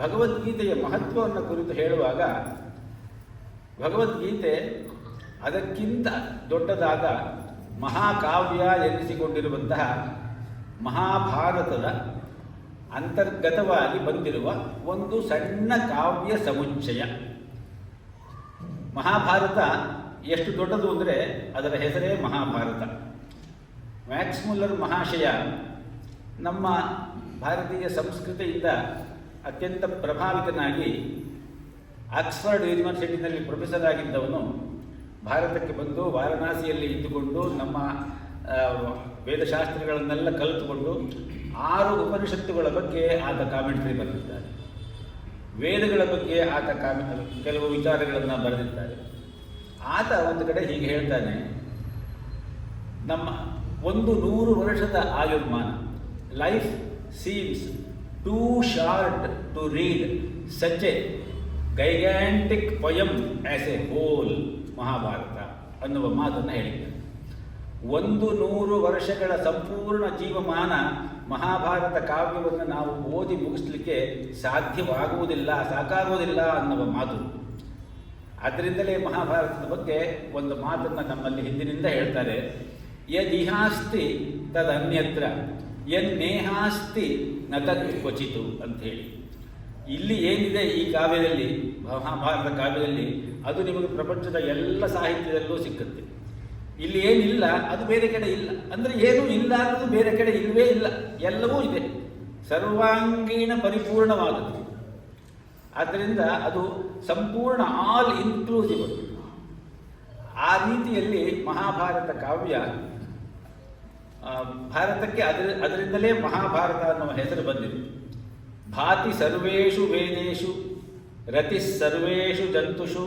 ಭಗವದ್ಗೀತೆಯ ಮಹತ್ವವನ್ನು ಕುರಿತು ಹೇಳುವಾಗ ಭಗವದ್ಗೀತೆ ಅದಕ್ಕಿಂತ ದೊಡ್ಡದಾದ ಮಹಾಕಾವ್ಯ ಎನಿಸಿಕೊಂಡಿರುವಂತಹ ಮಹಾಭಾರತದ ಅಂತರ್ಗತವಾಗಿ ಬಂದಿರುವ ಒಂದು ಸಣ್ಣ ಕಾವ್ಯ ಸಮುಚ್ಚಯ. ಮಹಾಭಾರತ ಎಷ್ಟು ದೊಡ್ಡದು ಅಂದರೆ ಅದರ ಹೆಸರೇ ಮಹಾಭಾರತ. ಮ್ಯಾಕ್ಸ್ ಮುಲ್ಲರ್ ಮಹಾಶಯ ನಮ್ಮ ಭಾರತೀಯ ಸಂಸ್ಕೃತಿಯಿಂದ ಅತ್ಯಂತ ಪ್ರಭಾವಿತನಾಗಿ ಆಕ್ಸ್ಫರ್ಡ್ ಯೂನಿವರ್ಸಿಟಿನಲ್ಲಿ ಪ್ರೊಫೆಸರ್ ಆಗಿದ್ದವನು ಭಾರತಕ್ಕೆ ಬಂದು ವಾರಣಾಸಿಯಲ್ಲಿ ಇದ್ದುಕೊಂಡು ನಮ್ಮ ವೇದಶಾಸ್ತ್ರಗಳನ್ನೆಲ್ಲ ಕಲಿತುಕೊಂಡು 6 ಉಪನಿಷತ್ತುಗಳ ಬಗ್ಗೆ ಆತ ಕಾಮೆಂಟ್ರಿ ಬರೆದಿದ್ದಾರೆ. ವೇದಗಳ ಬಗ್ಗೆ ಆತ ಕೆಲವು ವಿಚಾರಗಳನ್ನು ಬರೆದಿದ್ದಾರೆ. ಆತ ಒಂದು ಕಡೆ ಹೀಗೆ ಹೇಳ್ತಾನೆ, ನಮ್ಮ 100 ವರ್ಷದ ಆಯುರ್ಮಾನ, life seems too short to read such a gigantic poem as a whole Mahabharata ಅನ್ನುವ ಮಾತನ್ನು ಹೇಳಿದ್ದಾರೆ. 100 ವರ್ಷಗಳ ಸಂಪೂರ್ಣ ಜೀವಮಾನ ಮಹಾಭಾರತ ಕಾವ್ಯವನ್ನು ನಾವು ಓದಿ ಮುಗಿಸ್ಲಿಕ್ಕೆ ಸಾಧ್ಯವಾಗುವುದಿಲ್ಲ, ಸಾಕಾಗುವುದಿಲ್ಲ ಅನ್ನುವ ಮಾತು. ಆದ್ದರಿಂದಲೇ ಮಹಾಭಾರತದ ಬಗ್ಗೆ ಒಂದು ಮಾತನ್ನು ನಮ್ಮಲ್ಲಿ ಹಿಂದಿನಿಂದ ಹೇಳ್ತಾರೆ, ಯದಿಹಾಸ್ತಿ ತದನ್ಯತ್ರ ಯನ್ನೇಹಾಸ್ತಿ ನ ತದ್ ಕ್ವಚಿತು ಅಂಥೇಳಿ. ಇಲ್ಲಿ ಏನಿದೆ ಈ ಕಾವ್ಯದಲ್ಲಿ, ಮಹಾಭಾರತ ಕಾವ್ಯದಲ್ಲಿ, ಅದು ನಿಮಗೆ ಪ್ರಪಂಚದ ಎಲ್ಲ ಸಾಹಿತ್ಯದಲ್ಲೂ ಸಿಕ್ಕುತ್ತೆ. ಇಲ್ಲಿ ಏನಿಲ್ಲ ಅದು ಬೇರೆ ಕಡೆ ಇಲ್ಲ. ಅಂದರೆ ಏನೂ ಇಲ್ಲ ಅನ್ನೋದು ಬೇರೆ ಕಡೆ ಇಲ್ಲವೇ ಇಲ್ಲ, ಎಲ್ಲವೂ ಇದೆ, ಸರ್ವಾಂಗೀಣ ಪರಿಪೂರ್ಣವಾದದ್ದು. ಆದ್ದರಿಂದ ಅದು ಸಂಪೂರ್ಣ ಆಲ್ ಇನ್ಕ್ಲೂಸಿವ್. ಆ ರೀತಿಯಲ್ಲಿ ಮಹಾಭಾರತ ಕಾವ್ಯ ಭಾರತಕ್ಕೆ ಅದರಿಂದಲೇ ಮಹಾಭಾರತ ಅನ್ನುವ ಹೆಸರು ಬಂದಿದೆ. ಭಾತಿ ಸರ್ವೇಷು ವೇದೇಶು ರತಿ ಸರ್ವೇಷು ಜಂತುಷು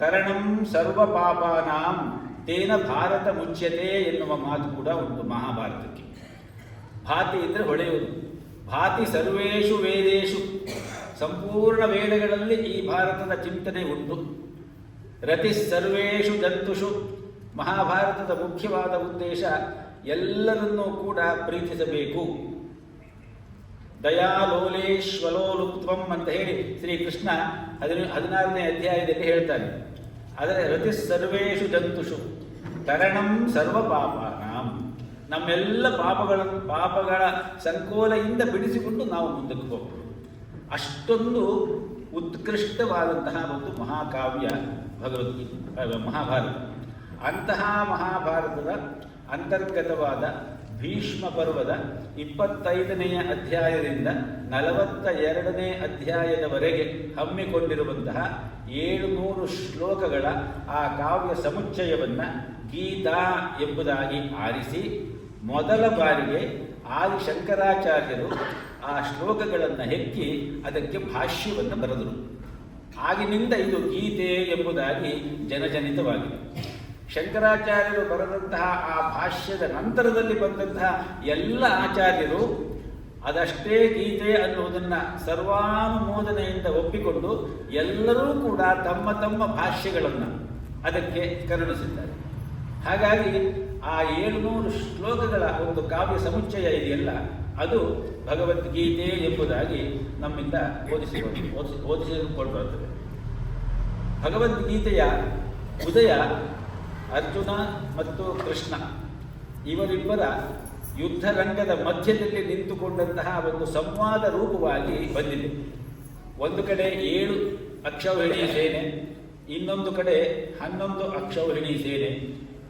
ತರಣಂ ಸರ್ವ ಪಾಪಾನಾಂ ತೇನ ಭಾರತ ಮುಚ್ಯತೆ ಎನ್ನುವ ಮಾತು ಕೂಡ ಉಂಟು ಮಹಾಭಾರತಕ್ಕೆ. ಭಾತಿ ಅಂದರೆ ಹೊಳೆಯುವುದು. ಭಾತಿ ಸರ್ವೇಷು ವೇದೇಶು, ಸಂಪೂರ್ಣ ವೇದಗಳಲ್ಲಿ ಈ ಭಾರತದ ಚಿಂತನೆ ಉಂಟು. ರತಿ ಸರ್ವೇಷು ಜಂತುಷು, ಮಹಾಭಾರತದ ಮುಖ್ಯವಾದ ಉದ್ದೇಶ ಎಲ್ಲರನ್ನೂ ಕೂಡ ಪ್ರೀತಿಸಬೇಕು. ದಯಾಲೋಲೇಶ್ವಲೋಲುಪ್ತ್ವಂ ಅಂತ ಹೇಳಿ ಶ್ರೀಕೃಷ್ಣ 16ನೇ ಅಧ್ಯಾಯದಲ್ಲಿ ಹೇಳ್ತಾನೆ. ಆದರೆ ರತಿ ಸರ್ವೇಷು ಜಂತುಷು ತರಣಂ ಸರ್ವ ಪಾಪಾನಾಂ, ನಮ್ಮೆಲ್ಲ ಪಾಪಗಳ ಸಂಕೋಲೆಯಿಂದ ಬಿಡಿಸಿಕೊಂಡು ನಾವು ಮುಂದಕ್ಕೆ ಹೋಗ್ತೀವಿ. ಅಷ್ಟೊಂದು ಉತ್ಕೃಷ್ಟವಾದಂತಹ ಒಂದು ಮಹಾಕಾವ್ಯ ಮಹಾಭಾರತ. ಅಂತಹ ಮಹಾಭಾರತದ ಅಂತರ್ಗತವಾದ ಭೀಷ್ಮ ಪರ್ವದ 25ನೇ ಅಧ್ಯಾಯದಿಂದ 42ನೇ ಅಧ್ಯಾಯದವರೆಗೆ ಹಮ್ಮಿಕೊಂಡಿರುವಂತಹ 700 ಶ್ಲೋಕಗಳ ಆ ಕಾವ್ಯ ಸಮುಚ್ಚಯವನ್ನು ಗೀತಾ ಎಂಬುದಾಗಿ ಆರಿಸಿ ಮೊದಲ ಬಾರಿಗೆ ಆದಿಶಂಕರಾಚಾರ್ಯರು ಆ ಶ್ಲೋಕಗಳನ್ನು ಹೆಕ್ಕಿ ಅದಕ್ಕೆ ಭಾಷ್ಯವನ್ನು ಬರೆದರು. ಆಗಿನಿಂದ ಇದು ಗೀತೆ ಎಂಬುದಾಗಿ ಜನಜನಿತವಾಗಿದೆ. ಶಂಕರಾಚಾರ್ಯರು ಬರೆದಂತಹ ಆ ಭಾಷ್ಯದ ನಂತರದಲ್ಲಿ ಬಂದಂತಹ ಎಲ್ಲ ಆಚಾರ್ಯರು ಅದಷ್ಟೇ ಗೀತೆ ಅನ್ನುವುದನ್ನು ಸರ್ವಾನುಮೋದನೆಯಿಂದ ಒಪ್ಪಿಕೊಂಡು ಎಲ್ಲರೂ ಕೂಡ ತಮ್ಮ ತಮ್ಮ ಭಾಷ್ಯಗಳನ್ನು ಅದಕ್ಕೆ ಕರುಣಿಸಿದ್ದಾರೆ. ಹಾಗಾಗಿ ಆ 700 ಶ್ಲೋಕಗಳ ಒಂದು ಕಾವ್ಯ ಸಮುಚ್ಚಯ ಇದೆಯಲ್ಲ, ಅದು ಭಗವದ್ಗೀತೆ ಎಂಬುದಾಗಿ ನಮ್ಮಿಂದ ಓದಿಸಿಕೊಳ್ಳುತ್ತದೆ. ಭಗವದ್ಗೀತೆಯ ಉದಯ ಅರ್ಜುನ ಮತ್ತು ಕೃಷ್ಣ ಇವರಿಬ್ಬರ ಯುದ್ಧರಂಗದ ಮಧ್ಯದಲ್ಲಿ ನಿಂತುಕೊಂಡಂತಹ ಒಂದು ಸಂವಾದ ರೂಪವಾಗಿ ಬಂದಿದೆ. ಒಂದು ಕಡೆ 7 ಅಕ್ಷೌಹಿಣಿ ಸೇನೆ, ಇನ್ನೊಂದು ಕಡೆ 11 ಅಕ್ಷೌಹಿಣಿ ಸೇನೆ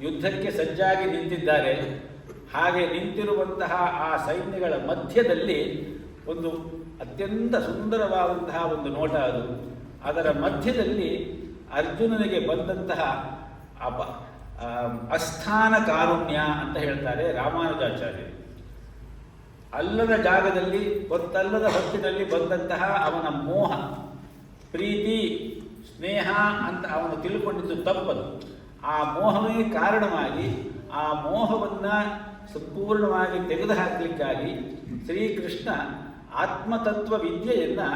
ಯುದ್ಧಕ್ಕೆ ಸಜ್ಜಾಗಿ ನಿಂತಿದ್ದಾರೆ. ಹಾಗೆ ನಿಂತಿರುವಂತಹ ಆ ಸೈನ್ಯಗಳ ಮಧ್ಯದಲ್ಲಿ ಒಂದು ಅತ್ಯಂತ ಸುಂದರವಾದಂತಹ ಒಂದು ನೋಟ ಅದು. ಅದರ ಮಧ್ಯದಲ್ಲಿ ಅರ್ಜುನನಿಗೆ ಬಂದಂತಹ ಅಸ್ಥಾನ ಕಾರುಣ್ಯ ಅಂತ ಹೇಳ್ತಾರೆ ರಾಮಾನುಜಾಚಾರ್ಯರು. ಅಲ್ಲದ ಜಾಗದಲ್ಲಿ ಗೊತ್ತಲ್ಲದ ಹೊತ್ತಿನಲ್ಲಿ ಬಂದಂತಹ ಅವನ ಮೋಹ, ಪ್ರೀತಿ, ಸ್ನೇಹ ಅಂತ ಅವನು ತಿಳ್ಕೊಂಡಿದ್ದು ತಪ್ಪದು. ಆ ಮೋಹವೇ ಕಾರಣವಾಗಿ ಆ ಮೋಹವನ್ನು ಸಂಪೂರ್ಣವಾಗಿ ತೆಗೆದುಹಾಕಲಿಕ್ಕಾಗಿ ಶ್ರೀಕೃಷ್ಣ ಆತ್ಮತತ್ವ ವಿದ್ಯೆಯನ್ನು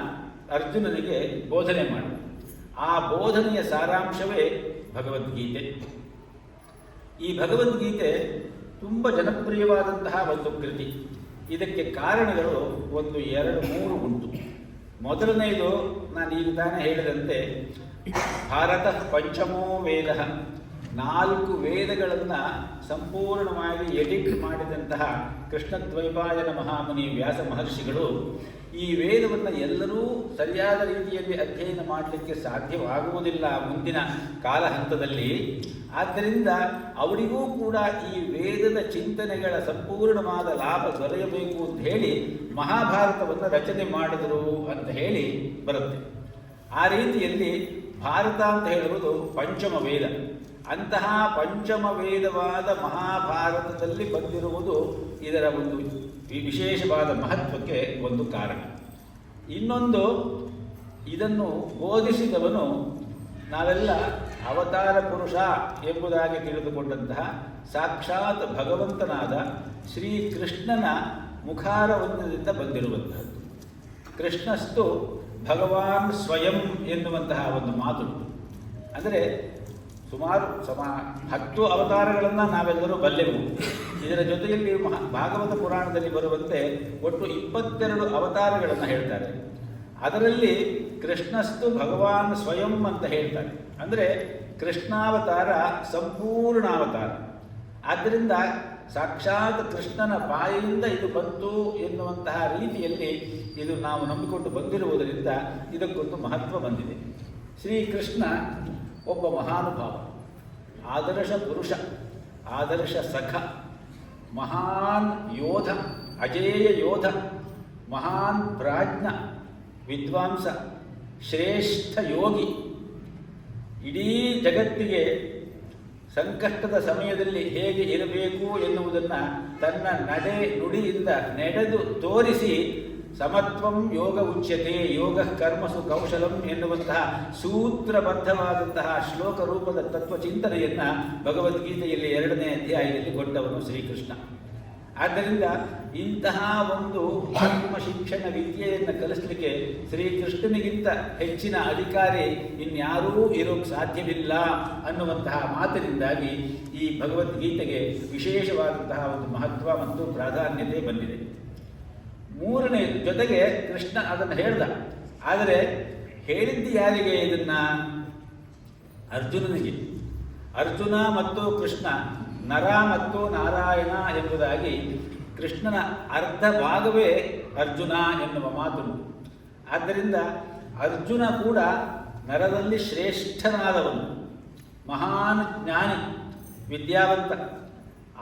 ಅರ್ಜುನನಿಗೆ ಬೋಧನೆ ಮಾಡಿದ. ಆ ಬೋಧನೆಯ ಸಾರಾಂಶವೇ ಭಗವದ್ಗೀತೆ. ಈ ಭಗವದ್ಗೀತೆ ತುಂಬ ಜನಪ್ರಿಯವಾದಂತಹ ಒಂದು ಕೃತಿ. ಇದಕ್ಕೆ ಕಾರಣಗಳು 1, 2, 3 ಉಂಟು. ಮೊದಲನೆಯದು ನಾನು ಈಗ ತಾನೇ ಹೇಳಿದಂತೆ ಭಾರತ ಪಂಚಮೋ ವೇದ, 4 ವೇದಗಳನ್ನು ಸಂಪೂರ್ಣವಾಗಿ ಎಡಿಟ್ ಮಾಡಿದಂತಹ ಕೃಷ್ಣದ್ವೈಪಾಯನ ಮಹಾಮುನಿ ವ್ಯಾಸ ಮಹರ್ಷಿಗಳು ಈ ವೇದವನ್ನು ಎಲ್ಲರೂ ಸರಿಯಾದ ರೀತಿಯಲ್ಲಿ ಅಧ್ಯಯನ ಮಾಡಲಿಕ್ಕೆ ಸಾಧ್ಯವಾಗುವುದಿಲ್ಲ ಮುಂದಿನ ಕಾಲ ಹಂತದಲ್ಲಿ. ಆದ್ದರಿಂದ ಅವರಿಗೂ ಕೂಡ ಈ ವೇದದ ಚಿಂತನೆಗಳ ಸಂಪೂರ್ಣವಾದ ಲಾಭ ದೊರೆಯಬೇಕು ಅಂತ ಹೇಳಿ ಮಹಾಭಾರತವನ್ನು ರಚನೆ ಮಾಡಿದರು ಅಂತ ಹೇಳಿ ಬರುತ್ತೆ. ಆ ರೀತಿಯಲ್ಲಿ ಭಾರತ ಅಂತ ಹೇಳುವುದು ಪಂಚಮ ವೇದ. ಅಂತಹ ಪಂಚಮ ವೇದವಾದ ಮಹಾಭಾರತದಲ್ಲಿ ಬಂದಿರುವುದು ಇದರ ಒಂದು ವಿಶೇಷವಾದ ಮಹತ್ವಕ್ಕೆ ಒಂದು ಕಾರಣ. ಇನ್ನೊಂದು, ಇದನ್ನು ಬೋಧಿಸಿದವನು ನಾವೆಲ್ಲ ಅವತಾರ ಪುರುಷ ಎಂಬುದಾಗಿ ತಿಳಿದುಕೊಂಡಂತಹ ಸಾಕ್ಷಾತ್ ಭಗವಂತನಾದ ಶ್ರೀಕೃಷ್ಣನ ಮುಖಾರವಂದದಿಂದ ಬಂದಿರುವಂತಹದ್ದು. ಕೃಷ್ಣಸ್ತು ಭಗವಾನ್ ಸ್ವಯಂ ಎನ್ನುವಂತಹ ಒಂದು ಮಾತುಂಟು. ಅಂದರೆ ಸುಮಾರು 10 ಅವತಾರಗಳನ್ನು ನಾವೆಲ್ಲರೂ ಬಲ್ಲೆವು. ಇದರ ಜೊತೆಯಲ್ಲಿ ಭಾಗವತ ಪುರಾಣದಲ್ಲಿ ಬರುವಂತೆ ಒಟ್ಟು 22 ಅವತಾರಗಳನ್ನು ಹೇಳ್ತಾರೆ. ಅದರಲ್ಲಿ ಕೃಷ್ಣಸ್ತು ಭಗವಾನ್ ಸ್ವಯಂ ಅಂತ ಹೇಳ್ತಾರೆ. ಅಂದರೆ ಕೃಷ್ಣಾವತಾರ ಸಂಪೂರ್ಣ ಅವತಾರ. ಆದ್ದರಿಂದ ಸಾಕ್ಷಾತ್ ಕೃಷ್ಣನ ಬಾಯಿಯಿಂದ ಇದು ಬಂತು ಎನ್ನುವಂತಹ ರೀತಿಯಲ್ಲಿ ಇದು ನಾವು ನಂಬಿಕೊಂಡು ಬಂದಿರುವುದರಿಂದ ಇದಕ್ಕೊಂದು ಮಹತ್ವ ಬಂದಿದೆ. ಶ್ರೀಕೃಷ್ಣ ಒಬ್ಬ ಮಹಾನುಭಾವ, ಆದರ್ಶ ಪುರುಷ, ಆದರ್ಶ ಸಖ, ಮಹಾನ್ ಯೋಧ, ಅಜೇಯ ಯೋಧ, ಮಹಾನ್ ಪ್ರಾಜ್ಞ, ವಿದ್ವಾಂಸ, ಶ್ರೇಷ್ಠ ಯೋಗಿ. ಇಡೀ ಜಗತ್ತಿಗೆ ಸಂಕಷ್ಟದ ಸಮಯದಲ್ಲಿ ಹೇಗೆ ಇರಬೇಕು ಎನ್ನುವುದನ್ನು ತನ್ನ ನಡೆ ನುಡಿಯಿಂದ ನಡೆದು ತೋರಿಸಿ ಸಮತ್ವಂ ಯೋಗ ಉಚ್ಯತೆ ಯೋಗ ಕರ್ಮಸು ಕೌಶಲಂ ಎನ್ನುವಂತಹ ಸೂತ್ರಬದ್ಧವಾದಂತಹ ಶ್ಲೋಕ ರೂಪದ ತತ್ವಚಿಂತನೆಯನ್ನು ಭಗವದ್ಗೀತೆಯಲ್ಲಿ 2ನೇ ಅಧ್ಯಾಯದಲ್ಲಿ ಕೊಟ್ಟವನು ಶ್ರೀಕೃಷ್ಣ. ಆದ್ದರಿಂದ ಇಂತಹ ಒಂದು ಆತ್ಮ ಶಿಕ್ಷಣ ವಿದ್ಯೆಯನ್ನು ಕಲಿಸಲಿಕ್ಕೆ ಶ್ರೀಕೃಷ್ಣನಿಗಿಂತ ಹೆಚ್ಚಿನ ಅಧಿಕಾರಿ ಇನ್ಯಾರೂ ಇರೋಕ್ಕೆ ಸಾಧ್ಯವಿಲ್ಲ ಅನ್ನುವಂತಹ ಮಾತಿನಿಂದಾಗಿ ಈ ಭಗವದ್ಗೀತೆಗೆ ವಿಶೇಷವಾದಂತಹ ಒಂದು ಮಹತ್ವ ಮತ್ತು ಪ್ರಾಧಾನ್ಯತೆ ಬಂದಿದೆ. 3ನೇ ಜೊತೆಗೆ ಕೃಷ್ಣ ಅದನ್ನು ಹೇಳ್ದ. ಆದರೆ ಹೇಳಿದ್ದು ಯಾರಿಗೆ? ಇದನ್ನು ಅರ್ಜುನನಿಗೆ. ಅರ್ಜುನ ಮತ್ತು ಕೃಷ್ಣ ನರ ಮತ್ತು ನಾರಾಯಣ ಎಂಬುದಾಗಿ ಕೃಷ್ಣನ ಅರ್ಧ ಭಾಗವೇ ಅರ್ಜುನ ಎನ್ನುವ ಮಾತು. ಆದ್ದರಿಂದ ಅರ್ಜುನ ಕೂಡ ನರದಲ್ಲಿ ಶ್ರೇಷ್ಠನಾದವನು, ಮಹಾನ್ ಜ್ಞಾನಿ, ವಿದ್ಯಾವಂತ.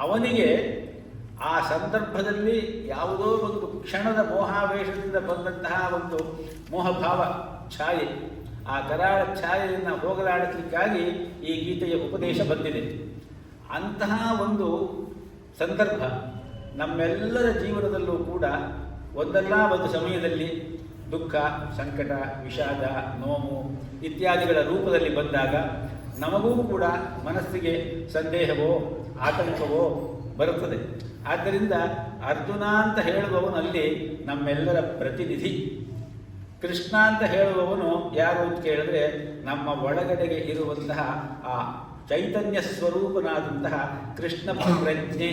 ಅವನಿಗೆ ಆ ಸಂದರ್ಭದಲ್ಲಿ ಯಾವುದೋ ಒಂದು ಕ್ಷಣದ ಮೋಹಾವೇಶದಿಂದ ಬಂದಂತಹ ಒಂದು ಮೋಹಭಾವ ಛಾಯೆ, ಆ ಕರಾಳ ಛಾಯೆಯನ್ನು ಹೋಗಲಾಡಿಸಲಿಕ್ಕಾಗಿ ಈ ಗೀತೆಯ ಉಪದೇಶ ಬಂದಿದೆ. ಅಂತಹ ಒಂದು ಸಂದರ್ಭ ನಮ್ಮೆಲ್ಲರ ಜೀವನದಲ್ಲೂ ಕೂಡ ಒಂದಲ್ಲ ಒಂದು ಸಮಯದಲ್ಲಿ ದುಃಖ, ಸಂಕಟ, ವಿಷಾದ, ನೋವು ಇತ್ಯಾದಿಗಳ ರೂಪದಲ್ಲಿ ಬಂದಾಗ ನಮಗೂ ಕೂಡ ಮನಸ್ಸಿಗೆ ಸಂದೇಹವೋ ಆತಂಕವೋ ಬರುತ್ತದೆ. ಆದ್ದರಿಂದ ಅರ್ಜುನ ಅಂತ ಹೇಳುವವನಲ್ಲಿ ನಮ್ಮೆಲ್ಲರ ಪ್ರತಿನಿಧಿ. ಕೃಷ್ಣ ಅಂತ ಹೇಳುವವನು ಯಾರು ಅಂತ ಕೇಳಿದ್ರೆ ನಮ್ಮ ಒಳಗಡೆಗೆ ಇರುವಂತಹ ಆ ಚೈತನ್ಯ ಸ್ವರೂಪನಾದಂತಹ ಕೃಷ್ಣ ಪ್ರಜ್ಞೆ.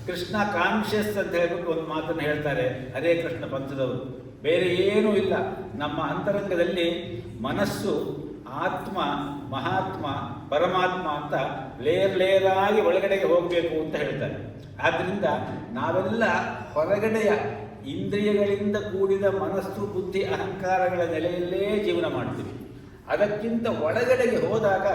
ಕೃಷ್ಣ ಕಾನ್ಷಿಯಸ್ ಅಂತ ಹೇಳ್ಬಿಟ್ಟು ಒಂದು ಮಾತನ್ನು ಹೇಳ್ತಾರೆ ಅದೇ ಕೃಷ್ಣ ಪಂಥದವರು. ಬೇರೆ ಏನೂ ಇಲ್ಲ. ನಮ್ಮ ಅಂತರಂಗದಲ್ಲಿ ಮನಸ್ಸು, ಆತ್ಮ, ಮಹಾತ್ಮ, ಪರಮಾತ್ಮ ಅಂತ ಲೇಯರಾಗಿ ಒಳಗಡೆಗೆ ಹೋಗಬೇಕು ಅಂತ ಹೇಳ್ತಾರೆ. ಆದ್ದರಿಂದ ನಾವೆಲ್ಲ ಹೊರಗಡೆಯ ಇಂದ್ರಿಯಗಳಿಂದ ಕೂಡಿದ ಮನಸ್ಸು, ಬುದ್ಧಿ, ಅಹಂಕಾರಗಳ ನೆಲೆಯಲ್ಲೇ ಜೀವನ ಮಾಡ್ತೀವಿ. ಅದಕ್ಕಿಂತ ಒಳಗಡೆಗೆ ಹೋದಾಗ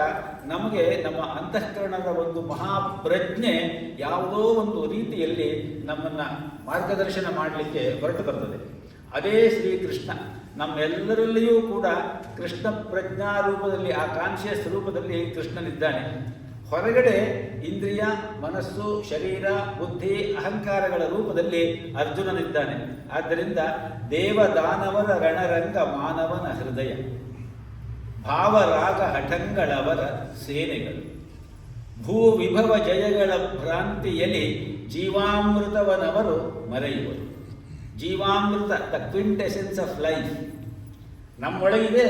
ನಮಗೆ ನಮ್ಮ ಅಂತಃಕರಣದ ಒಂದು ಮಹಾಪ್ರಜ್ಞೆ ಯಾವುದೋ ಒಂದು ರೀತಿಯಲ್ಲಿ ನಮ್ಮನ್ನು ಮಾರ್ಗದರ್ಶನ ಮಾಡಲಿಕ್ಕೆ ಹೊರಟು ಬರ್ತದೆ. ಅದೇ ಶ್ರೀಕೃಷ್ಣ. ನಮ್ಮೆಲ್ಲರಲ್ಲಿಯೂ ಕೂಡ ಕೃಷ್ಣ ಪ್ರಜ್ಞಾರೂಪದಲ್ಲಿ, ಆ ಕಾನ್ಷಿಯಸ್ ರೂಪದಲ್ಲಿ ಕೃಷ್ಣನಿದ್ದಾನೆ. ಹೊರಗಡೆ ಇಂದ್ರಿಯ, ಮನಸ್ಸು, ಶರೀರ, ಬುದ್ಧಿ, ಅಹಂಕಾರಗಳ ರೂಪದಲ್ಲಿ ಅರ್ಜುನನಿದ್ದಾನೆ. ಆದ್ದರಿಂದ ದೇವದಾನವರ ರಣರಂಗ ಮಾನವನ ಹೃದಯ, ಭಾವರಾಗ ಹಠಂಗಳವರ ಸೇನೆಗಳು, ಭೂ ವಿಭವ ಜಯಗಳ ಭ್ರಾಂತಿಯಲ್ಲಿ ಜೀವಾಮೃತವನವರು ಮರೆಯುವರು. ಜೀವಾಮೃತ, ದ ಕ್ವಿಂಟೆಸೆನ್ಸ್ ಆಫ್ ಲೈಫ್ ನಮ್ಮೊಳಗಿದೆ,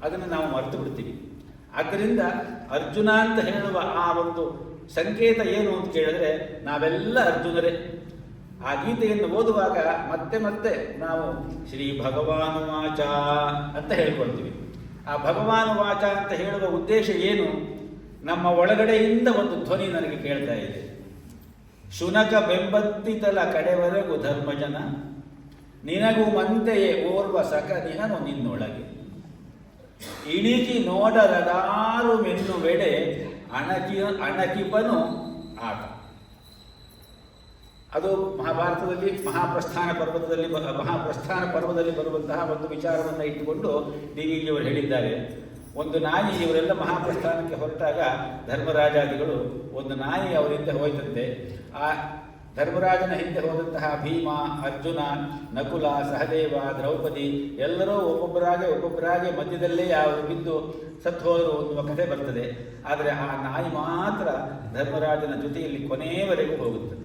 ಅದನ್ನು ನಾವು ಮರೆತು ಬಿಡ್ತೀವಿ. ಆದ್ದರಿಂದ ಅರ್ಜುನ ಅಂತ ಹೇಳುವ ಆ ಒಂದು ಸಂಕೇತ ಏನು ಅಂತ ಕೇಳಿದ್ರೆ ನಾವೆಲ್ಲ ಅರ್ಜುನರೇ. ಆ ಗೀತೆಯನ್ನು ಓದುವಾಗ ಮತ್ತೆ ಮತ್ತೆ ನಾವು ಶ್ರೀ ಭಗವಾನುವಾಚ ಅಂತ ಹೇಳ್ಕೊಳ್ತೀವಿ. ಆ ಭಗವಾನುವಾಚ ಅಂತ ಹೇಳುವ ಉದ್ದೇಶ ಏನು? ನಮ್ಮ ಒಳಗಡೆಯಿಂದ ಒಂದು ಧ್ವನಿ ನನಗೆ ಕೇಳ್ತಾ ಇದೆ. ಶುನಕ ಬೆಂಬತ್ತಿತಲ ಕಡೆವರೆಗೂ ಧರ್ಮಜನ, ನಿನಗೂ ಮಂತೆಯೇ ಓರ್ವ ಸಖನಿಹನು ನಿನ್ನೊಳಗೆ, ಇಣಿಕಿ ನೋಡರದಾರು ಮೆನ್ನುವೆಡೆ ಅಣಕಿಪನು ಆತ. ಅದು ಮಹಾಭಾರತದಲ್ಲಿ ಮಹಾಪ್ರಸ್ಥಾನ ಪರ್ವದಲ್ಲಿ ಬರುವಂತಹ ಒಂದು ವಿಚಾರವನ್ನು ಇಟ್ಟುಕೊಂಡು ಡಿವಿಜಿಯವರು ಹೇಳಿದ್ದಾರೆ. ಒಂದು ನಾಯಿ, ಇವರೆಲ್ಲ ಮಹಾಪ್ರಸ್ಥಾನಕ್ಕೆ ಹೊರಟಾಗ ಧರ್ಮರಾಜಾದಿಗಳು ಒಂದು ನಾಯಿ ಅವರಿಂದ ಹೋಯ್ತಂತೆ. ಆ ಧರ್ಮರಾಜನ ಹಿಂದೆ ಹೋದಂತಹ ಭೀಮ, ಅರ್ಜುನ, ನಕುಲ, ಸಹದೇವ, ದ್ರೌಪದಿ ಎಲ್ಲರೂ ಒಬ್ಬೊಬ್ಬರಾಗೆ ಮಧ್ಯದಲ್ಲೇ ಅವರು ಬಿದ್ದು ಸತ್ತು ಹೋದರು ಅನ್ನುವ ಕಥೆ ಬರ್ತದೆ. ಆದರೆ ಆ ನಾಯಿ ಮಾತ್ರ ಧರ್ಮರಾಜನ ಜೊತೆಯಲ್ಲಿ ಕೊನೆಯವರೆಗೂ ಹೋಗುತ್ತದೆ.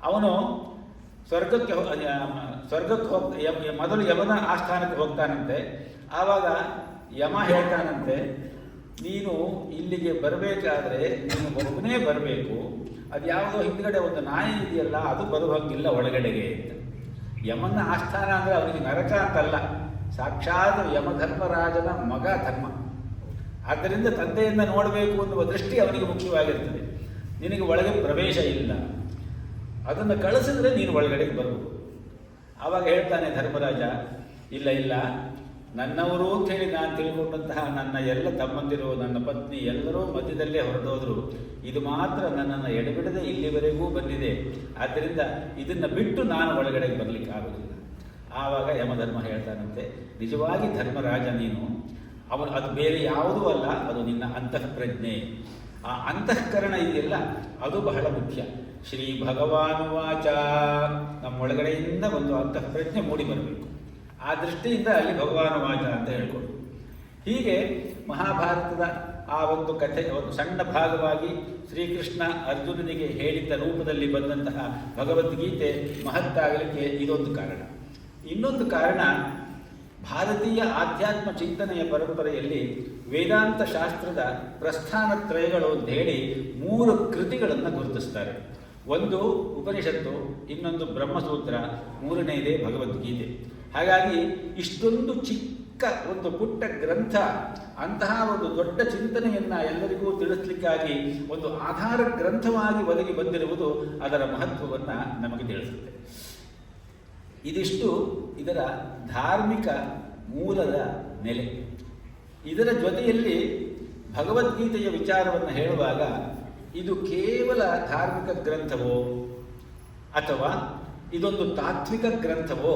ಅವನು ಸ್ವರ್ಗಕ್ಕೆ ಮೊದಲು ಯಮನ ಆಸ್ಥಾನಕ್ಕೆ ಹೋಗ್ತಾನಂತೆ. ಆವಾಗ ಯಮ ಹೇಳ್ತಾನಂತೆ, ನೀನು ಇಲ್ಲಿಗೆ ಬರಬೇಕಾದ್ರೆ ನೀನು ಒಬ್ಬನೇ ಬರಬೇಕು, ಅದು ಯಾವುದೋ ಹಿಂದ್ಗಡೆ ಒಂದು ನಾಯಿ ಇದೆಯಲ್ಲ ಅದು ಬರುವಂಗಿಲ್ಲ ಒಳಗಡೆಗೆ ಅಂತ. ಯಮನ ಆಸ್ಥಾನ ಅಂದರೆ ಅವನಿಗೆ ನರಕ ಅಂತಲ್ಲ, ಸಾಕ್ಷಾತ್ ಯಮಧರ್ಮರಾಜನ ಮಗ ಧರ್ಮ. ಆದ್ದರಿಂದ ತಂದೆಯನ್ನು ನೋಡಬೇಕು ಅನ್ನುವ ದೃಷ್ಟಿ ಅವನಿಗೆ ಮುಖ್ಯವಾಗಿರ್ತದೆ. ನಿನಗೆ ಒಳಗೆ ಪ್ರವೇಶ ಇಲ್ಲ, ಅದನ್ನು ಕಳಿಸಿದ್ರೆ ನೀನು ಒಳಗಡೆಗೆ ಬರ್ಬೋದು. ಆವಾಗ ಹೇಳ್ತಾನೆ ಧರ್ಮರಾಜ, ಇಲ್ಲ ನನ್ನವರು ಅಂತೇಳಿ ನಾನು ತಿಳ್ಕೊಂಡಂತಹ ನನ್ನ ಎಲ್ಲ ತಮ್ಮಂದಿರು, ನನ್ನ ಪತ್ನಿ ಎಲ್ಲರೂ ಮಧ್ಯದಲ್ಲೇ ಹೊರಟೋದ್ರು, ಇದು ಮಾತ್ರ ನನ್ನನ್ನು ಎಡೆಬಿಡದೆ ಇಲ್ಲಿವರೆಗೂ ಬಂದಿದೆ. ಆದ್ದರಿಂದ ಇದನ್ನು ಬಿಟ್ಟು ನಾನು ಒಳಗಡೆಗೆ ಬರಲಿಕ್ಕೆ ಆಗೋದಿಲ್ಲ. ಆವಾಗ ಯಮಧರ್ಮ ಹೇಳ್ತಾನಂತೆ, ನಿಜವಾಗಿ ಧರ್ಮರಾಜ ನೀನು, ಅದು ಬೇರೆ ಯಾವುದೂ ಅಲ್ಲ, ಅದು ನಿನ್ನ ಅಂತಃಪ್ರಜ್ಞೆ. ಆ ಅಂತಃಕರಣ ಇದೆಯಲ್ಲ ಅದು ಬಹಳ ಮುಖ್ಯ. ಶ್ರೀ ಭಗವಾನುವಾಚ, ನಮ್ಮೊಳಗಡೆಯಿಂದ ಒಂದು ಅಂತಃಪ್ರಜ್ಞೆ ಮೂಡಿ ಬರಬೇಕು. ಆ ದೃಷ್ಟಿಯಿಂದ ಅಲ್ಲಿ ಭಗವಾನುವಾಚ ಅಂತ ಹೇಳ್ಕೊಂಡು, ಹೀಗೆ ಮಹಾಭಾರತದ ಆ ಒಂದು ಕಥೆ ಒಂದು ಸಣ್ಣ ಭಾಗವಾಗಿ ಶ್ರೀಕೃಷ್ಣ ಅರ್ಜುನನಿಗೆ ಹೇಳಿದ್ದ ರೂಪದಲ್ಲಿ ಬಂದಂತಹ ಭಗವದ್ಗೀತೆ ಮಹತ್ತಾಗಲಿಕ್ಕೆ ಇದೊಂದು ಕಾರಣ. ಇನ್ನೊಂದು ಕಾರಣ, ಭಾರತೀಯ ಆಧ್ಯಾತ್ಮ ಚಿಂತನೆಯ ಪರಂಪರೆಯಲ್ಲಿ ವೇದಾಂತ ಶಾಸ್ತ್ರದ ಪ್ರಸ್ಥಾನತ್ರಯಗಳು ಅಂತ ಹೇಳಿ 3 ಕೃತಿಗಳನ್ನು ಗುರುತಿಸ್ತಾರೆ. ಒಂದು ಉಪನಿಷತ್ತು, ಇನ್ನೊಂದು ಬ್ರಹ್ಮಸೂತ್ರ, 3ನೇದೇ ಭಗವದ್ಗೀತೆ. ಹಾಗಾಗಿ ಇಷ್ಟೊಂದು ಚಿಕ್ಕ ಒಂದು ಪುಟ್ಟ ಗ್ರಂಥ ಅಂತಹ ಒಂದು ದೊಡ್ಡ ಚಿಂತನೆಯನ್ನು ಎಲ್ಲರಿಗೂ ತಿಳಿಸ್ಲಿಕ್ಕಾಗಿ ಒಂದು ಆಧಾರ ಗ್ರಂಥವಾಗಿ ಒದಗಿ ಬಂದಿರುವುದು ಅದರ ಮಹತ್ವವನ್ನು ನಮಗೆ ತಿಳಿಸುತ್ತೆ. ಇದಿಷ್ಟು ಇದರ ಧಾರ್ಮಿಕ ಮೂಲದ ನೆಲೆ. ಇದರ ಜೊತೆಯಲ್ಲಿ ಭಗವದ್ಗೀತೆಯ ವಿಚಾರವನ್ನು ಹೇಳುವಾಗ ಇದು ಕೇವಲ ಧಾರ್ಮಿಕ ಗ್ರಂಥವೋ ಅಥವಾ ಇದೊಂದು ತಾತ್ವಿಕ ಗ್ರಂಥವೋ,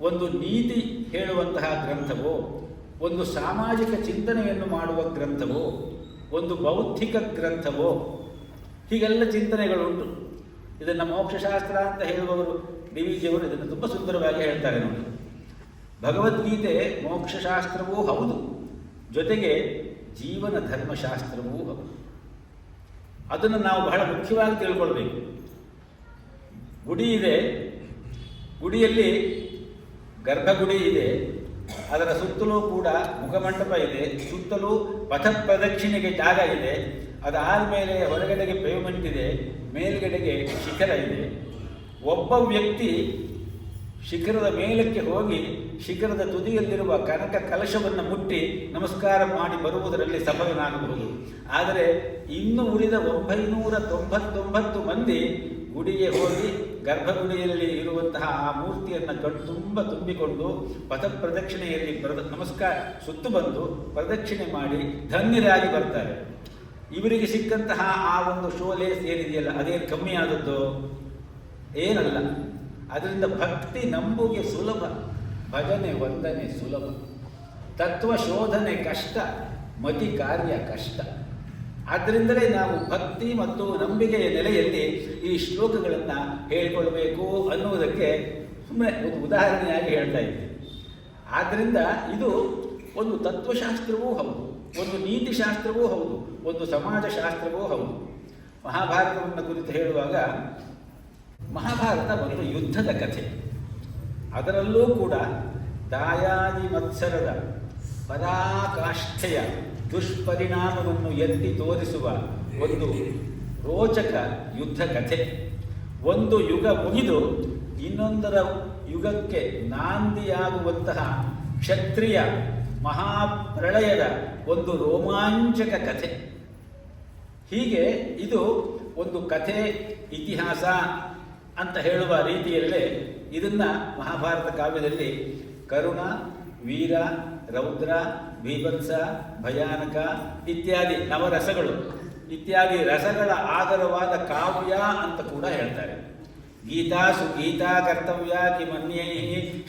ಒಂದು ನೀತಿ ಹೇಳುವಂತಹ ಗ್ರಂಥವೋ, ಒಂದು ಸಾಮಾಜಿಕ ಚಿಂತನೆಯನ್ನು ಮಾಡುವ ಗ್ರಂಥವೋ, ಒಂದು ಬೌದ್ಧಿಕ ಗ್ರಂಥವೋ, ಹೀಗೆಲ್ಲ ಚಿಂತನೆಗಳುಂಟು. ಇದನ್ನು ಮೋಕ್ಷಶಾಸ್ತ್ರ ಅಂತ ಹೇಳುವವರು ಡಿ ವಿ ಜಿಯವರು ಇದನ್ನು ತುಂಬ ಸುಂದರವಾಗಿ ಹೇಳ್ತಾರೆ ನೋಡಿ. ಭಗವದ್ಗೀತೆ ಮೋಕ್ಷಶಾಸ್ತ್ರವೂ ಹೌದು, ಜೊತೆಗೆ ಜೀವನ ಧರ್ಮಶಾಸ್ತ್ರವೂ ಹೌದು. ಅದನ್ನು ನಾವು ಬಹಳ ಮುಖ್ಯವಾಗಿ ತಿಳ್ಕೊಳ್ಬೇಕು. ಗುಡಿ ಇದೆ, ಗುಡಿಯಲ್ಲಿ ಗರ್ಭಗುಡಿ ಇದೆ, ಅದರ ಸುತ್ತಲೂ ಕೂಡ ಮುಖಮಂಟಪ ಇದೆ, ಸುತ್ತಲೂ ಪಥ ಪ್ರದಕ್ಷಿಣೆಗೆ ಜಾಗ ಇದೆ, ಅದಾದಮೇಲೆ ಹೊರಗಡೆಗೆ ಪೇವ್ಮೆಂಟ್ ಇದೆ, ಮೇಲ್ಗಡೆಗೆ ಶಿಖರ ಇದೆ. ಒಬ್ಬ ವ್ಯಕ್ತಿ ಶಿಖರದ ಮೇಲಕ್ಕೆ ಹೋಗಿ ಶಿಖರದ ತುದಿಯಲ್ಲಿರುವ ಕನಕ ಕಲಶವನ್ನು ಮುಟ್ಟಿ ನಮಸ್ಕಾರ ಮಾಡಿ ಬರುವುದರಲ್ಲಿ ಸಫಲನಾಗಬಹುದು. ಆದರೆ ಇನ್ನು ಉಳಿದ 999 ಮಂದಿ ಗುಡಿಗೆ ಹೋಗಿ ಗರ್ಭಗುಡಿಯಲ್ಲಿ ಇರುವಂತಹ ಆ ಮೂರ್ತಿಯನ್ನು ಕಣ್ತುಂಬ ತುಂಬಿಕೊಂಡು ಪಥ ಪ್ರದಕ್ಷಿಣೆಯಲ್ಲಿ ನಮಸ್ಕಾರ ಸುತ್ತು ಬಂದು ಪ್ರದಕ್ಷಿಣೆ ಮಾಡಿ ಧನ್ಯರಾಗಿ ಬರ್ತಾರೆ. ಇವರಿಗೆ ಸಿಕ್ಕಂತಹ ಆ ಒಂದು ಶೋಲೇಸ್ ಏನಿದೆಯಲ್ಲ ಅದೇನು ಕಮ್ಮಿ ಆದದ್ದು ಏನಲ್ಲ. ಅದರಿಂದ ಭಕ್ತಿ ನಂಬುಗೆ ಸುಲಭ, ಭಜನೆ ವಂದನೆ ಸುಲಭ, ತತ್ವ ಶೋಧನೆ ಕಷ್ಟ, ಮತಿ ಕಾರ್ಯ ಕಷ್ಟ. ಆದ್ದರಿಂದಲೇ ನಾವು ಭಕ್ತಿ ಮತ್ತು ನಂಬಿಕೆಯ ನೆಲೆಯಲ್ಲಿ ಈ ಶ್ಲೋಕಗಳನ್ನು ಹೇಳಿಕೊಳ್ಬೇಕು ಅನ್ನುವುದಕ್ಕೆ ಸುಮ್ಮನೆ ಒಂದು ಉದಾಹರಣೆಯಾಗಿ ಹೇಳ್ತಾ ಇದ್ದೀನಿ. ಆದ್ದರಿಂದ ಇದು ಒಂದು ತತ್ವಶಾಸ್ತ್ರವೂ ಹೌದು, ಒಂದು ನೀತಿಶಾಸ್ತ್ರವೂ ಹೌದು, ಒಂದು ಸಮಾಜಶಾಸ್ತ್ರವೂ ಹೌದು. ಮಹಾಭಾರತವನ್ನು ಕುರಿತು ಹೇಳುವಾಗ ಮಹಾಭಾರತ ಒಂದು ಯುದ್ಧದ ಕಥೆ. ಅದರಲ್ಲೂ ಕೂಡ ದಾಯಾದಿ ಮತ್ಸರದ ಪರಾಕಾಷ್ಠೆಯ ದುಷ್ಪರಿಣಾಮವನ್ನು ಎತ್ತಿ ತೋರಿಸುವ ಒಂದು ರೋಚಕ ಯುದ್ಧ ಕಥೆ. ಒಂದು ಯುಗ ಮುಗಿದು ಇನ್ನೊಂದರ ಯುಗಕ್ಕೆ ನಾಂದಿಯಾಗುವಂತಹ ಕ್ಷತ್ರಿಯ ಮಹಾಪ್ರಳಯದ ಒಂದು ರೋಮಾಂಚಕ ಕಥೆ. ಹೀಗೆ ಇದು ಒಂದು ಕಥೆ, ಇತಿಹಾಸ ಅಂತ ಹೇಳುವ ರೀತಿಯಲ್ಲೇ ಇದನ್ನು ಮಹಾಭಾರತ ಕಾವ್ಯದಲ್ಲಿ ಕರುಣ, ವೀರ, ರೌದ್ರ, ಬೀಭತ್ಸ, ಭಯಾನಕ ಇತ್ಯಾದಿ ನವರಸಗಳು ಇತ್ಯಾದಿ ರಸಗಳ ಆಧಾರವಾದ ಕಾವ್ಯ ಅಂತ ಕೂಡ ಹೇಳ್ತಾರೆ. ಗೀತಾಸು ಗೀತಾ ಕರ್ತವ್ಯ ಕಿಮನ್ಯೈ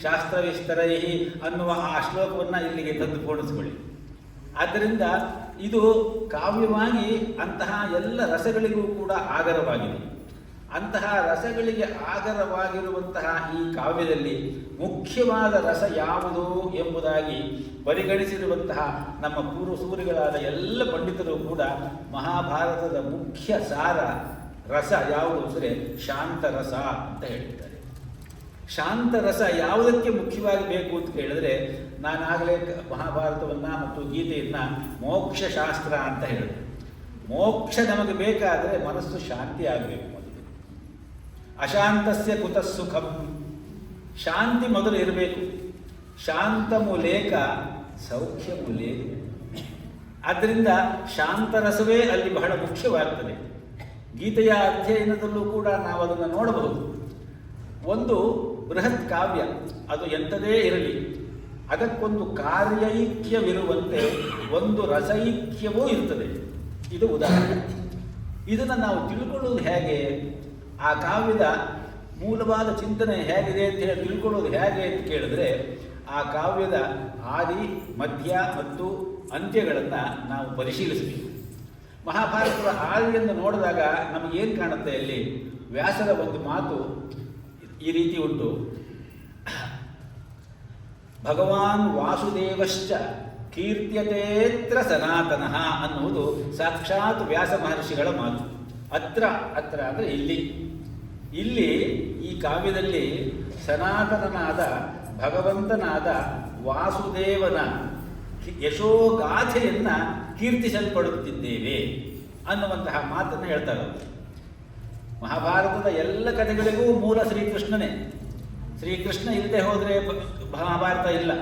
ಶಾಸ್ತ್ರವಿಸ್ತರೈ ಅನ್ನುವ ಆ ಶ್ಲೋಕವನ್ನು ಇಲ್ಲಿಗೆ ತಂದು ಪೂರ್ಣಿಸಿಕೊಳ್ಳಿ. ಆದ್ದರಿಂದ ಇದು ಕಾವ್ಯವಾಗಿ ಅಂತಹ ಎಲ್ಲ ರಸಗಳಿಗೂ ಕೂಡ ಆಗರವಾಗಿದೆ. ಅಂತಹ ರಸಗಳಿಗೆ ಆಗರವಾಗಿರುವಂತಹ ಈ ಕಾವ್ಯದಲ್ಲಿ ಮುಖ್ಯವಾದ ರಸ ಯಾವುದು ಎಂಬುದಾಗಿ ಪರಿಗಣಿಸಿರುವಂತಹ ನಮ್ಮ ಪೂರ್ವಸೂರಿಗಳಾದ ಎಲ್ಲ ಪಂಡಿತರು ಕೂಡ ಮಹಾಭಾರತದ ಮುಖ್ಯ ಸಾರ ರಸ ಯಾವುದು ಅಂದರೆ ಶಾಂತರಸ ಅಂತ ಹೇಳ್ತಾರೆ. ಶಾಂತರಸ ಯಾವುದಕ್ಕೆ ಮುಖ್ಯವಾಗಿ ಬೇಕು ಅಂತ ಕೇಳಿದ್ರೆ, ನಾನಾಗಲೇ ಮಹಾಭಾರತವನ್ನು ಮತ್ತು ಗೀತೆಯನ್ನು ಮೋಕ್ಷಶಾಸ್ತ್ರ ಅಂತ ಹೇಳಿದೆ. ಮೋಕ್ಷ ನಮಗೆ ಬೇಕಾದರೆ ಮನಸ್ಸು ಶಾಂತಿ ಆಗಬೇಕು. ಮೊದಲು ಅಶಾಂತಸ್ಯ ಕುತಃ ಸುಖಂ, ಶಾಂತಿ ಮೊದಲು ಇರಬೇಕು. ಶಾಂತಮುಲೇಕ ಸೌಖ್ಯಮುಲೇಕ. ಆದ್ದರಿಂದ ಶಾಂತರಸವೇ ಅಲ್ಲಿ ಬಹಳ ಮುಖ್ಯವಾಗ್ತದೆ. ಗೀತೆಯ ಅಧ್ಯಯನದಲ್ಲೂ ಕೂಡ ನಾವು ಅದನ್ನು ನೋಡಬಹುದು. ಒಂದು ಬೃಹತ್ ಕಾವ್ಯ ಅದು ಎಂಥದೇ ಇರಲಿ, ಅದಕ್ಕೊಂದು ಕಾರ್ಯೈಕ್ಯವಿರುವಂತೆ ಒಂದು ರಸೈಕ್ಯವೂ ಇರ್ತದೆ. ಇದು ಉದಾಹರಣೆ. ಇದನ್ನು ನಾವು ತಿಳ್ಕೊಳ್ಳೋದು ಹೇಗೆ, ಆ ಕಾವ್ಯದ ಮೂಲವಾದ ಚಿಂತನೆ ಹೇಗಿದೆ ಅಂತ ಹೇಳಿ ತಿಳ್ಕೊಳ್ಳೋದು ಹೇಗೆ ಅಂತ ಕೇಳಿದ್ರೆ, ಆ ಕಾವ್ಯದ ಆದಿ, ಮಧ್ಯ ಮತ್ತು ಅಂತ್ಯಗಳನ್ನು ನಾವು ಪರಿಶೀಲಿಸಬೇಕು. ಮಹಾಭಾರತದ ಆದಿಯನ್ನು ನೋಡಿದಾಗ ನಮಗೇನು ಕಾಣುತ್ತೆ ಅಲ್ಲಿ? ವ್ಯಾಸರ ಒಂದು ಮಾತು ಈ ರೀತಿ ಉಂಟು. ಭಗವಾನ್ ವಾಸುದೇವಶ್ಚ ಕೀರ್ತ್ಯತೇತ್ರ ಸನಾತನಃ ಅನ್ನುವುದು ಸಾಕ್ಷಾತ್ ವ್ಯಾಸ ಮಹರ್ಷಿಗಳ ಮಾತು. ಅತ್ರ ಅಂದರೆ ಇಲ್ಲಿ ಈ ಕಾವ್ಯದಲ್ಲಿ ಸನಾತನನಾದ ಭಗವಂತನಾದ ವಾಸುದೇವನ ಯಶೋಗಾಥೆಯನ್ನು ಕೀರ್ತಿಸಲ್ಪಡುತ್ತಿದ್ದೇವೆ ಅನ್ನುವಂತಹ ಮಾತನ್ನು ಹೇಳ್ತಾರೆ. ಮಹಾಭಾರತದ ಎಲ್ಲ ಕಥೆಗಳಿಗೂ ಮೂಲ ಶ್ರೀಕೃಷ್ಣನೇ. ಶ್ರೀಕೃಷ್ಣ ಇಲ್ಲದೆ ಹೋದರೆ ಮಹಾಭಾರತ ಇಲ್ಲ.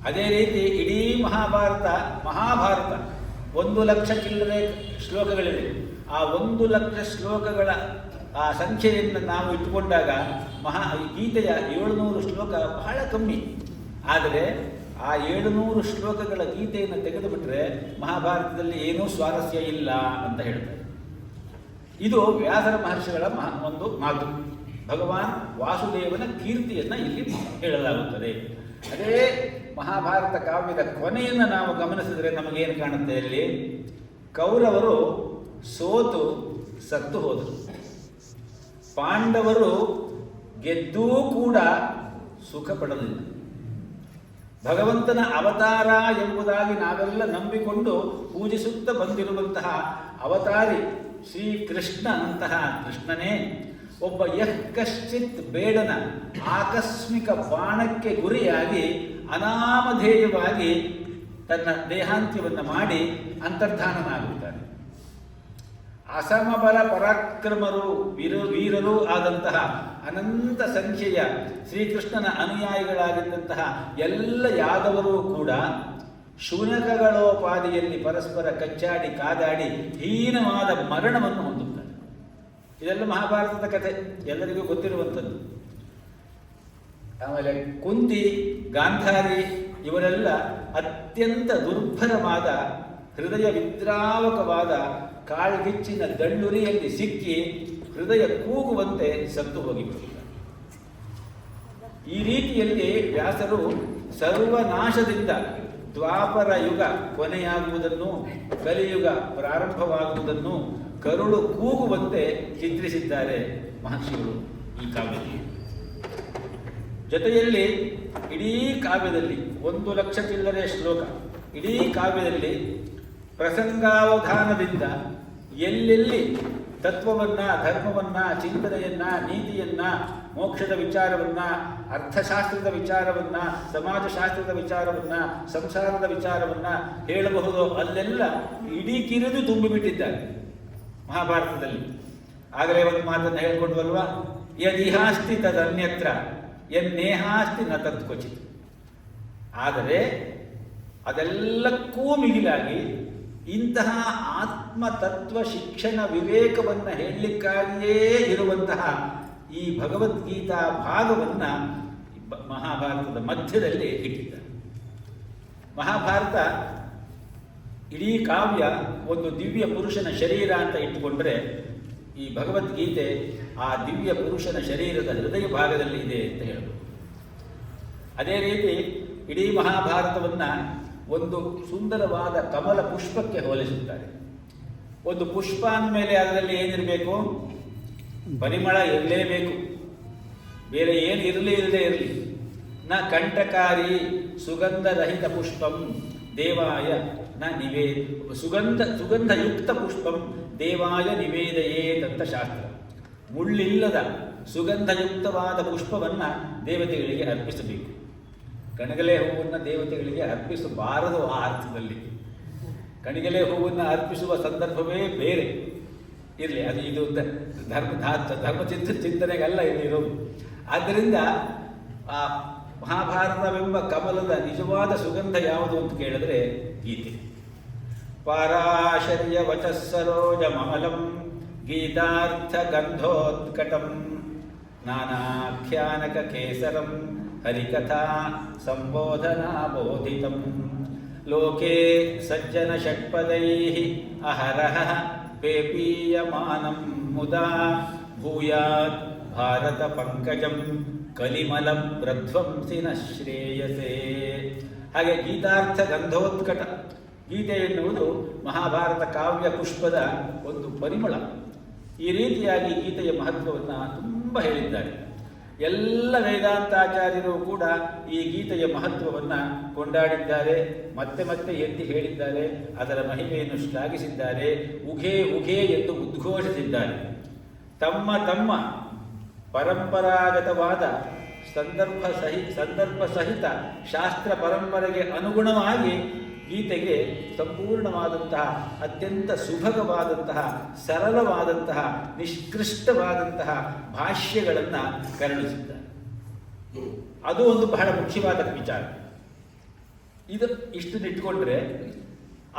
ಅದೇ ರೀತಿ ಇಡೀ ಮಹಾಭಾರತ 1,00,000 ಚಿಲ್ಲರೆ ಶ್ಲೋಕಗಳಿವೆ. ಆ 1,00,000 ಶ್ಲೋಕಗಳ ಆ ಸಂಖ್ಯೆಯನ್ನು ನಾವು ಇಟ್ಟುಕೊಂಡಾಗ ಗೀತೆಯ 700 ಶ್ಲೋಕ ಬಹಳ ಕಮ್ಮಿ. ಆದರೆ ಆ 700 ಶ್ಲೋಕಗಳ ಗೀತೆಯನ್ನು ತೆಗೆದುಬಿಟ್ರೆ ಮಹಾಭಾರತದಲ್ಲಿ ಏನೂ ಸ್ವಾರಸ್ಯ ಇಲ್ಲ ಅಂತ ಹೇಳ್ತಾರೆ. ಇದು ವ್ಯಾಸರ ಮಹರ್ಷಿಗಳ ಒಂದು ಮಾತು. ಭಗವಾನ್ ವಾಸುದೇವನ ಕೀರ್ತಿಯನ್ನು ಇಲ್ಲಿ ಹೇಳಲಾಗುತ್ತದೆ. ಅದೇ ಮಹಾಭಾರತ ಕಾವ್ಯದ ಕೊನೆಯನ್ನು ನಾವು ಗಮನಿಸಿದರೆ ನಮಗೇನು ಕಾಣುತ್ತೆ? ಅಲ್ಲಿ ಕೌರವರು ಸೋತು ಸತ್ತು ಹೋದರು. ಪಾಂಡವರು ಗೆದ್ದೂ ಕೂಡ ಸುಖ ಪಡಲಿಲ್ಲ. ಭಗವಂತನ ಅವತಾರ ಎಂಬುದಾಗಿ ನಾವೆಲ್ಲ ನಂಬಿಕೊಂಡು ಪೂಜಿಸುತ್ತಾ ಬಂದಿರುವಂತಹ ಅವತಾರಿ ಶ್ರೀಕೃಷ್ಣನಂತಹ ಕೃಷ್ಣನೇ ಒಬ್ಬ ಕಶ್ಚಿತ್ ಬೇಡನ ಆಕಸ್ಮಿಕ ಬಾಣಕ್ಕೆ ಗುರಿಯಾಗಿ ಅನಾಮಧೇಯವಾಗಿ ತನ್ನ ದೇಹಾಂತ್ಯವನ್ನು ಮಾಡಿ ಅಂತರ್ಧಾನನಾಗುತ್ತಾನೆ. ಅಸಮಬಲ ಪರಾಕ್ರಮರು ವೀರರೂ ಆದಂತಹ ಅನಂತ ಸಂಖ್ಯೆಯ ಶ್ರೀಕೃಷ್ಣನ ಅನುಯಾಯಿಗಳಾಗಿದ್ದಂತಹ ಎಲ್ಲ ಯಾದವರೂ ಕೂಡ ಶೂನಕಗಳೋಪಾದಿಯಲ್ಲಿ ಪರಸ್ಪರ ಕಚ್ಚಾಡಿ ಕಾದಾಡಿ ಹೀನವಾದ ಮರಣವನ್ನು ಹೊಂದುತ್ತಾರೆ. ಇದೆಲ್ಲ ಮಹಾಭಾರತದ ಕಥೆ, ಎಲ್ಲರಿಗೂ ಗೊತ್ತಿರುವಂಥದ್ದು. ಆಮೇಲೆ ಕುಂತಿ, ಗಾಂಧಾರಿ ಇವರೆಲ್ಲ ಅತ್ಯಂತ ದುರ್ಭರವಾದ ಹೃದಯ ವಿದ್ರಾವಕವಾದ ಕಾಳ್ಗಿಚ್ಚಿನ ದಳ್ಳುರಿಯಲ್ಲಿ ಸಿಕ್ಕಿ ಹೃದಯ ಕೂಗುವಂತೆ ಸತ್ತು ಹೋಗಿಬಿಡುತ್ತಾರೆ. ಈ ರೀತಿಯಲ್ಲಿ ವ್ಯಾಸರು ಸರ್ವನಾಶದಿಂದ ದ್ವಾಪರ ಯುಗ ಕೊನೆಯಾಗುವುದನ್ನು, ಕಲಿಯುಗ ಪ್ರಾರಂಭವಾಗುವುದನ್ನು ಕರುಳು ಕೂಗುವಂತೆ ಚಿತ್ರಿಸಿದ್ದಾರೆ ಮಹರ್ಷಿಗಳು ಈ ಕಾವ್ಯದಲ್ಲಿ. ಜೊತೆಯಲ್ಲಿ ಇಡೀ ಕಾವ್ಯದಲ್ಲಿ 1,00,000 ಚಿಲ್ಲರೆ ಶ್ಲೋಕ, ಇಡೀ ಕಾವ್ಯದಲ್ಲಿ ಪ್ರಸಂಗಾವಧಾನದಿಂದ ಎಲ್ಲೆಲ್ಲಿ ತತ್ವವನ್ನು, ಧರ್ಮವನ್ನು, ಚಿಂತನೆಯನ್ನು, ನೀತಿಯನ್ನು, ಮೋಕ್ಷದ ವಿಚಾರವನ್ನು, ಅರ್ಥಶಾಸ್ತ್ರದ ವಿಚಾರವನ್ನು, ಸಮಾಜಶಾಸ್ತ್ರದ ವಿಚಾರವನ್ನು, ಸಂಸಾರದ ವಿಚಾರವನ್ನು ಹೇಳಬಹುದೋ ಅಲ್ಲೆಲ್ಲ ಇಡೀ ಕಿರಿದು ತುಂಬಿಬಿಟ್ಟಿದ್ದಾರೆ ಮಹಾಭಾರತದಲ್ಲಿ. ಆಗಲೇ ಒಂದು ಮಾತನ್ನು ಹೇಳ್ಕೊಡ್ವಲ್ವಾ, ಯದಿಹಾಸ್ತಿ ತದನ್ಯತ್ರ ಯನ್ನೇಹಾಸ್ತಿ ನ ತತ್ಕ್ವಚಿತ್. ಆದರೆ ಅದೆಲ್ಲಕ್ಕೂ ಮಿಗಿಲಾಗಿ ಇಂತಹ ಆತ್ಮತತ್ವ ಶಿಕ್ಷಣ ವಿವೇಕವನ್ನು ಹೇಳಲಿಕ್ಕಾಗಿಯೇ ಇರುವಂತಹ ಈ ಭಗವದ್ಗೀತಾ ಭಾಗವನ್ನು ಮಹಾಭಾರತದ ಮಧ್ಯದಲ್ಲಿ ಇಟ್ಟಿದ್ದಾರೆ. ಮಹಾಭಾರತ ಇಡೀ ಕಾವ್ಯ ಒಂದು ದಿವ್ಯ ಪುರುಷನ ಶರೀರ ಅಂತ ಇಟ್ಟುಕೊಂಡ್ರೆ, ಈ ಭಗವದ್ಗೀತೆ ಆ ದಿವ್ಯ ಪುರುಷನ ಶರೀರದ ಹೃದಯ ಭಾಗದಲ್ಲಿ ಇದೆ ಅಂತ ಹೇಳ್ಬೋದು. ಅದೇ ರೀತಿ ಇಡೀ ಮಹಾಭಾರತವನ್ನು ಒಂದು ಸುಂದರವಾದ ಕಮಲ ಪುಷ್ಪಕ್ಕೆ ಹೋಲಿಸುತ್ತಾರೆ. ಒಂದು ಪುಷ್ಪ ಅಂದಮೇಲೆ ಅದರಲ್ಲಿ ಏನಿರಬೇಕು? ಪರಿಮಳ ಇರಲೇಬೇಕು. ಬೇರೆ ಏನು ಇರಲಿ ನ ಕಂಟಕಾರಿ ಸುಗಂಧರಹಿತ ಪುಷ್ಪಂ ದೇವಾಯ ನ ಸುಗಂಧಯುಕ್ತ ಪುಷ್ಪಂ ದೇವಾಯ ನಿವೇದಯೇತ್ ಅಂತ ಶಾಸ್ತ್ರ. ಮುಳ್ಳಿಲ್ಲದ ಸುಗಂಧಯುಕ್ತವಾದ ಪುಷ್ಪವನ್ನು ದೇವತೆಗಳಿಗೆ ಅರ್ಪಿಸಬೇಕು. ಕಣಗಲೆ ಹೂವನ್ನು ದೇವತೆಗಳಿಗೆ ಅರ್ಪಿಸಬಾರದು. ಆ ಅರ್ಥದಲ್ಲಿ ಕಣಿಗಲೆ ಹೂವನ್ನು ಅರ್ಪಿಸುವ ಸಂದರ್ಭವೇ ಬೇರೆ ಇರಲಿ. ಅದು ಇದು ಧರ್ಮ ಚಿಂತನೆಗಲ್ಲ ಇದು ಇರೋದು. ಆದ್ದರಿಂದ ಆ ಮಹಾಭಾರತವೆಂಬ ಕಮಲದ ನಿಜವಾದ ಸುಗಂಧ ಯಾವುದು ಅಂತ ಕೇಳಿದ್ರೆ ಗೀತೆ. ಪಾರಾಶರ್ಯ ವಚಸ್ಸರೋಜ ಮಮಲಂ ಗೀತಾರ್ಥ ಗಂಧೋತ್ಕಟಂ ನಾನಾಖ್ಯಾನಕ ಕೇಸರಂ ಹರಿಕಥಾ ಸಂಬೋಧನಾ ಬೋಧಿತಂ ಲೋಕೆ ಸಜ್ಜನ ಷಟ್ಪದೈಃ ಅಹರಹ ಪೇಪೀಯಮಾನಂ ಮುದಾ ಭೂಯಾತ್ ಭಾರತ ಪಂಕಜಂ ಕಲಿಮಲ ಪ್ರಧ್ವಂಸಿನ ಶ್ರೇಯಸೇ. ಹಾಗೆ ಗೀತಾರ್ಥ ಗಂಧೋತ್ಕಟ, ಗೀತೆ ಎನ್ನುವುದು ಮಹಾಭಾರತ ಕಾವ್ಯ ಪುಷ್ಪದ ಒಂದು ಪರಿಮಳ. ಈ ರೀತಿಯಾಗಿ ಗೀತೆಯ ಮಹತ್ವವನ್ನು ತುಂಬ ಹೇಳಿದ್ದಾರೆ. ಎಲ್ಲ ವೇದಾಂತಾಚಾರ್ಯರು ಕೂಡ ಈ ಗೀತೆಯ ಮಹತ್ವವನ್ನು ಕೊಂಡಾಡಿದ್ದಾರೆ, ಮತ್ತೆ ಮತ್ತೆ ಎತ್ತಿ ಹೇಳಿದ್ದಾರೆ, ಅದರ ಮಹಿಮೆಯನ್ನು ಶ್ಲಾಘಿಸಿದ್ದಾರೆ, ಉಘೇ ಉಘೇ ಎಂದು ಉದ್ಘೋಷಿಸಿದ್ದಾರೆ. ತಮ್ಮ ತಮ್ಮ ಪರಂಪರಾಗತವಾದ ಸಂದರ್ಭ ಸಹಿತ ಶಾಸ್ತ್ರ ಪರಂಪರೆಗೆ ಅನುಗುಣವಾಗಿ ಗೀತೆಗೆ ಸಂಪೂರ್ಣವಾದಂತಹ, ಅತ್ಯಂತ ಸುಭಗವಾದಂತಹ, ಸರಳವಾದಂತಹ, ನಿಷ್ಕೃಷ್ಟವಾದಂತಹ ಭಾಷ್ಯಗಳನ್ನು ಕರುಣಿಸಿದ್ದಾರೆ. ಅದು ಒಂದು ಬಹಳ ಮುಖ್ಯವಾದ ವಿಚಾರ. ಇಷ್ಟನ್ನಿಟ್ಟುಕೊಂಡ್ರೆ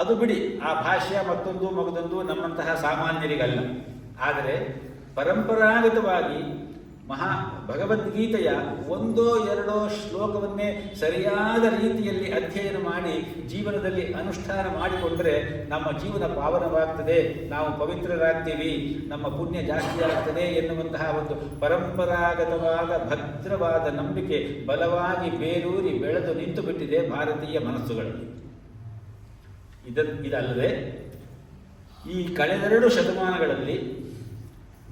ಅದು ಬಿಡಿ, ಆ ಭಾಷ್ಯ ಮತ್ತೊಂದು ಮಗದೊಂದು ನಮ್ಮಂತಹ ಸಾಮಾನ್ಯರಿಗಲ್ಲ. ಆದರೆ ಪರಂಪರಾಗತವಾಗಿ ಭಗವದ್ಗೀತೆಯ ಒಂದೋ ಎರಡೋ ಶ್ಲೋಕವನ್ನೇ ಸರಿಯಾದ ರೀತಿಯಲ್ಲಿ ಅಧ್ಯಯನ ಮಾಡಿ ಜೀವನದಲ್ಲಿ ಅನುಷ್ಠಾನ ಮಾಡಿಕೊಂಡರೆ ನಮ್ಮ ಜೀವನ ಪಾವನವಾಗ್ತದೆ, ನಾವು ಪವಿತ್ರರಾಗ್ತೀವಿ, ನಮ್ಮ ಪುಣ್ಯ ಜಾಸ್ತಿ ಆಗ್ತದೆ ಎನ್ನುವಂತಹ ಒಂದು ಪರಂಪರಾಗತವಾದ ಭದ್ರವಾದ ನಂಬಿಕೆ ಬಲವಾಗಿ ಬೇರೂರಿ ಬೆಳೆದು ನಿಂತು ಬಿಟ್ಟಿದೆ ಭಾರತೀಯ ಮನಸ್ಸುಗಳಲ್ಲಿ. ಇದಲ್ಲದೆ ಈ ಕಳೆದೆರಡು ಶತಮಾನಗಳಲ್ಲಿ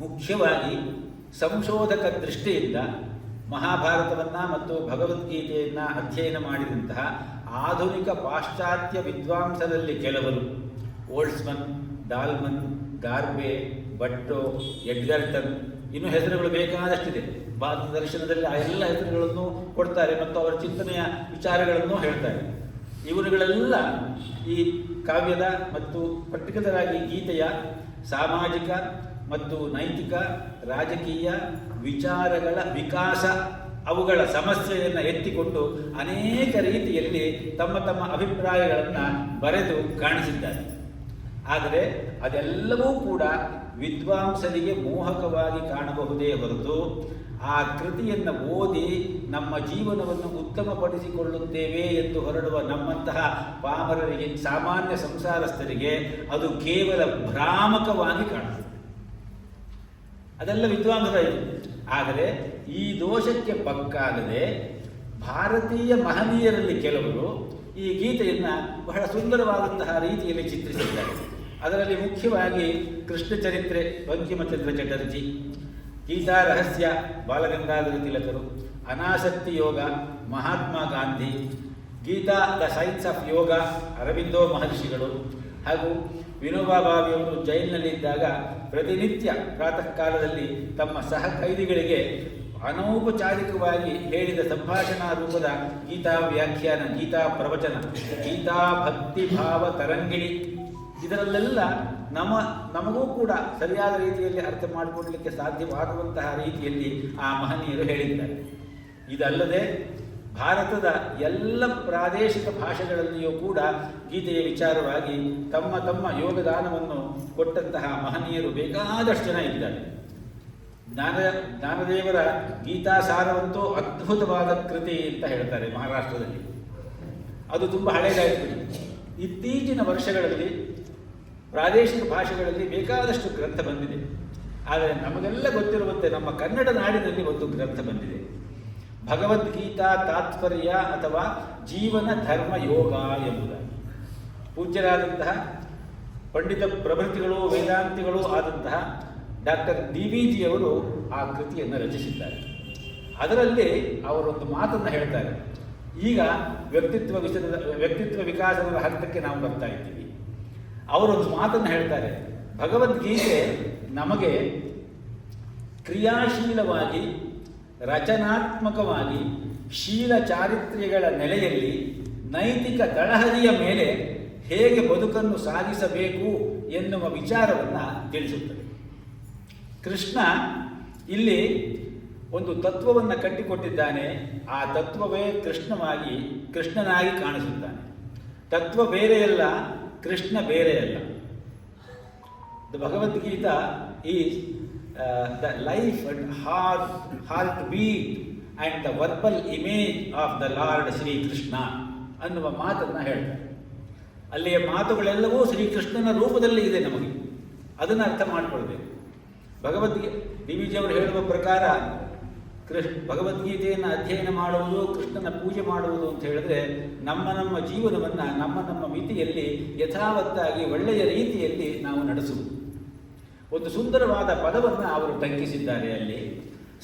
ಮುಖ್ಯವಾಗಿ ಸಂಶೋಧಕ ದೃಷ್ಟಿಯಿಂದ ಮಹಾಭಾರತವನ್ನು ಮತ್ತು ಭಗವದ್ಗೀತೆಯನ್ನು ಅಧ್ಯಯನ ಮಾಡಿದಂತಹ ಆಧುನಿಕ ಪಾಶ್ಚಾತ್ಯ ವಿದ್ವಾಂಸರಲ್ಲಿ ಕೆಲವರು, ಓಲ್ಡ್ಸ್ಮನ್, ಡಾಲ್ಮನ್, ಗಾರ್ಬೆ, ಭಟ್ಟೋ, ಎಡ್ಗರ್ಟನ್, ಇನ್ನೂ ಹೆಸರುಗಳು ಬೇಕಾದಷ್ಟಿದೆ. ಭಾರತ ದರ್ಶನದಲ್ಲಿ ಆ ಎಲ್ಲ ಹೆಸರುಗಳನ್ನು ಕೊಡ್ತಾರೆ ಮತ್ತು ಅವರ ಚಿಂತನೆಯ ವಿಚಾರಗಳನ್ನು ಹೇಳ್ತಾರೆ. ಇವರುಗಳೆಲ್ಲ ಈ ಕಾವ್ಯದ ಮತ್ತು ಪರ್ಟಿಕ್ಯುಲರ್ ಆಗಿ ಗೀತೆಯ ಸಾಮಾಜಿಕ ಮತ್ತು ನೈತಿಕ, ರಾಜಕೀಯ ವಿಚಾರಗಳ ವಿಕಾಸ, ಅವುಗಳ ಸಮಸ್ಯೆಯನ್ನು ಎತ್ತಿಕೊಂಡು ಅನೇಕ ರೀತಿಯಲ್ಲಿ ತಮ್ಮ ತಮ್ಮ ಅಭಿಪ್ರಾಯಗಳನ್ನು ಬರೆದು ಕಾಣಿಸಿದ್ದಾರೆ. ಆದರೆ ಅದೆಲ್ಲವೂ ಕೂಡ ವಿದ್ವಾಂಸರಿಗೆ ಮೋಹಕವಾಗಿ ಕಾಣಬಹುದೇ ಹೊರತು ಆ ಕೃತಿಯನ್ನು ಓದಿ ನಮ್ಮ ಜೀವನವನ್ನು ಉತ್ತಮಪಡಿಸಿಕೊಳ್ಳುತ್ತೇವೆ ಎಂದು ಹೊರಡುವ ನಮ್ಮಂತಹ ಪಾಮರರಿಗೆ, ಸಾಮಾನ್ಯ ಸಂಸಾರಸ್ಥರಿಗೆ ಅದು ಕೇವಲ ಭ್ರಾಮಕವಾಗಿ ಕಾಣುತ್ತದೆ. ಅದೆಲ್ಲ ವಿದ್ವಾಂಸರ ಇದು. ಆದರೆ ಈ ದೋಷಕ್ಕೆ ಪಕ್ಕಾಗದೆ ಭಾರತೀಯ ಮಹನೀಯರಲ್ಲಿ ಕೆಲವರು ಈ ಗೀತೆಯನ್ನು ಬಹಳ ಸುಂದರವಾದಂತಹ ರೀತಿಯಲ್ಲಿ ಚಿತ್ರಿಸಿದ್ದಾರೆ. ಅದರಲ್ಲಿ ಮುಖ್ಯವಾಗಿ ಕೃಷ್ಣ ಚರಿತ್ರೆ ಬಂಕಿಮಚಂದ್ರ ಚಟರ್ಜಿ, ಗೀತಾ ರಹಸ್ಯ ಬಾಲಗಂಗಾಧರ ತಿಲಕರು, Anasakti Yoga Mahatma Gandhi, Gita the science of Yoga Aurobindo ಮಹರ್ಷಿಗಳು, ಹಾಗೂ ವಿನೋಬಾ ಭಾವೆಯವರು ಜೈಲಿನಲ್ಲಿದ್ದಾಗ ಪ್ರತಿನಿತ್ಯ ಪ್ರಾತಃ ಕಾಲದಲ್ಲಿ ತಮ್ಮ ಸಹ ಕೈದಿಗಳಿಗೆ ಅನೌಪಚಾರಿಕವಾಗಿ ಹೇಳಿದ ಸಂಭಾಷಣಾ ರೂಪದ ಗೀತಾ ವ್ಯಾಖ್ಯಾನ, ಗೀತಾ ಪ್ರವಚನ, ಗೀತಾ ಭಕ್ತಿ ಭಾವ ತರಂಗಿಣಿ, ಇದರಲ್ಲೆಲ್ಲ ನಮಗೂ ಕೂಡ ಸರಿಯಾದ ರೀತಿಯಲ್ಲಿ ಅರ್ಥ ಮಾಡಿಕೊಳ್ಳಲಿಕ್ಕೆ ಸಾಧ್ಯವಾಗುವಂತಹ ರೀತಿಯಲ್ಲಿ ಆ ಮಹನೀಯರು ಹೇಳಿದ್ದಾರೆ. ಇದಲ್ಲದೆ ಭಾರತದ ಎಲ್ಲ ಪ್ರಾದೇಶಿಕ ಭಾಷೆಗಳಲ್ಲಿಯೂ ಕೂಡ ಗೀತೆಯ ವಿಚಾರವಾಗಿ ತಮ್ಮ ತಮ್ಮ ಯೋಗದಾನವನ್ನು ಕೊಟ್ಟಂತಹ ಮಹನೀಯರು ಬೇಕಾದಷ್ಟು ಜನ ಇದ್ದಾರೆ. ಜ್ಞಾನದೇವರ ಗೀತಾಸಾರವಂತೂ ಅದ್ಭುತವಾದ ಕೃತಿ ಅಂತ ಹೇಳ್ತಾರೆ ಮಹಾರಾಷ್ಟ್ರದಲ್ಲಿ. ಅದು ತುಂಬ ಹಳೆಯದಾಯಿತು. ಇತ್ತೀಚಿನ ವರ್ಷಗಳಲ್ಲಿ ಪ್ರಾದೇಶಿಕ ಭಾಷೆಗಳಲ್ಲಿ ಬೇಕಾದಷ್ಟು ಗ್ರಂಥ ಬಂದಿದೆ. ಆದರೆ ನಮಗೆಲ್ಲ ಗೊತ್ತಿರುವಂತೆ ನಮ್ಮ ಕನ್ನಡ ನಾಡಿನಲ್ಲಿ ಒಂದು ಗ್ರಂಥ ಬಂದಿದೆ, ಭಗವದ್ಗೀತಾ ತಾತ್ಪರ್ಯ ಅಥವಾ ಜೀವನ ಧರ್ಮ ಯೋಗ ಎಂಬುದಾಗಿ. ಪೂಜ್ಯರಾದಂತಹ ಪಂಡಿತ ಪ್ರಭೃತಿಗಳು, ವೇದಾಂತಿಗಳು ಆದಂತಹ ಡಾಕ್ಟರ್ DVಜಿಯವರು ಆ ಕೃತಿಯನ್ನು ರಚಿಸಿದ್ದಾರೆ. ಅದರಲ್ಲಿ ಅವರೊಂದು ಮಾತನ್ನು ಹೇಳ್ತಾರೆ. ಈಗ ವ್ಯಕ್ತಿತ್ವ ವಿಕಾಸದ ಹಂತಕ್ಕೆ ನಾವು ಬರ್ತಾ ಇದ್ದೀವಿ. ಅವರೊಂದು ಮಾತನ್ನು ಹೇಳ್ತಾರೆ, ಭಗವದ್ಗೀತೆ ನಮಗೆ ಕ್ರಿಯಾಶೀಲವಾಗಿ, ರಚನಾತ್ಮಕವಾಗಿ, ಶೀಲ ಚಾರಿತ್ರ್ಯಗಳ ನೆಲೆಯಲ್ಲಿ ನೈತಿಕ ತಳಹದಿಯ ಮೇಲೆ ಹೇಗೆ ಬದುಕನ್ನು ಸಾಗಿಸಬೇಕು ಎನ್ನುವ ವಿಚಾರವನ್ನು ತಿಳಿಸುತ್ತದೆ. ಕೃಷ್ಣ ಇಲ್ಲಿ ಒಂದು ತತ್ವವನ್ನು ಕಟ್ಟಿಕೊಟ್ಟಿದ್ದಾನೆ. ಆ ತತ್ವವೇ ಕೃಷ್ಣನಾಗಿ ಕಾಣಿಸುತ್ತಾನೆ. ತತ್ವ ಬೇರೆಯಲ್ಲ, ಕೃಷ್ಣ ಬೇರೆಯಲ್ಲ. The Bhagavadgita is the life and heartbeat and the verbal image of the Lord Sri Krishna ಅನ್ನುವ ಮಾತನ್ನು ಹೇಳ್ತಾರೆ. ಅಲ್ಲಿಯ ಮಾತುಗಳೆಲ್ಲವೂ ಶ್ರೀಕೃಷ್ಣನ ರೂಪದಲ್ಲಿ ಇದೆ. ನಮಗೆ ಅದನ್ನು ಅರ್ಥ ಮಾಡಿಕೊಳ್ಬೇಕು. DVಜಿಯವರು ಹೇಳುವ ಪ್ರಕಾರ ಭಗವದ್ಗೀತೆಯನ್ನು ಅಧ್ಯಯನ ಮಾಡುವುದು, ಕೃಷ್ಣನ ಪೂಜೆ ಮಾಡುವುದು ಅಂತ ಹೇಳಿದ್ರೆ ನಮ್ಮ ಜೀವನವನ್ನು ನಮ್ಮ ಮಿತಿಯಲ್ಲಿ ಯಥಾವತ್ತಾಗಿ ಒಳ್ಳೆಯ ರೀತಿಯಲ್ಲಿ ನಾವು ನಡೆಸುವುದು. ಒಂದು ಸುಂದರವಾದ ಪದವನ್ನು ಅವರು ಟಂಕಿಸಿದ್ದಾರೆ ಅಲ್ಲಿ.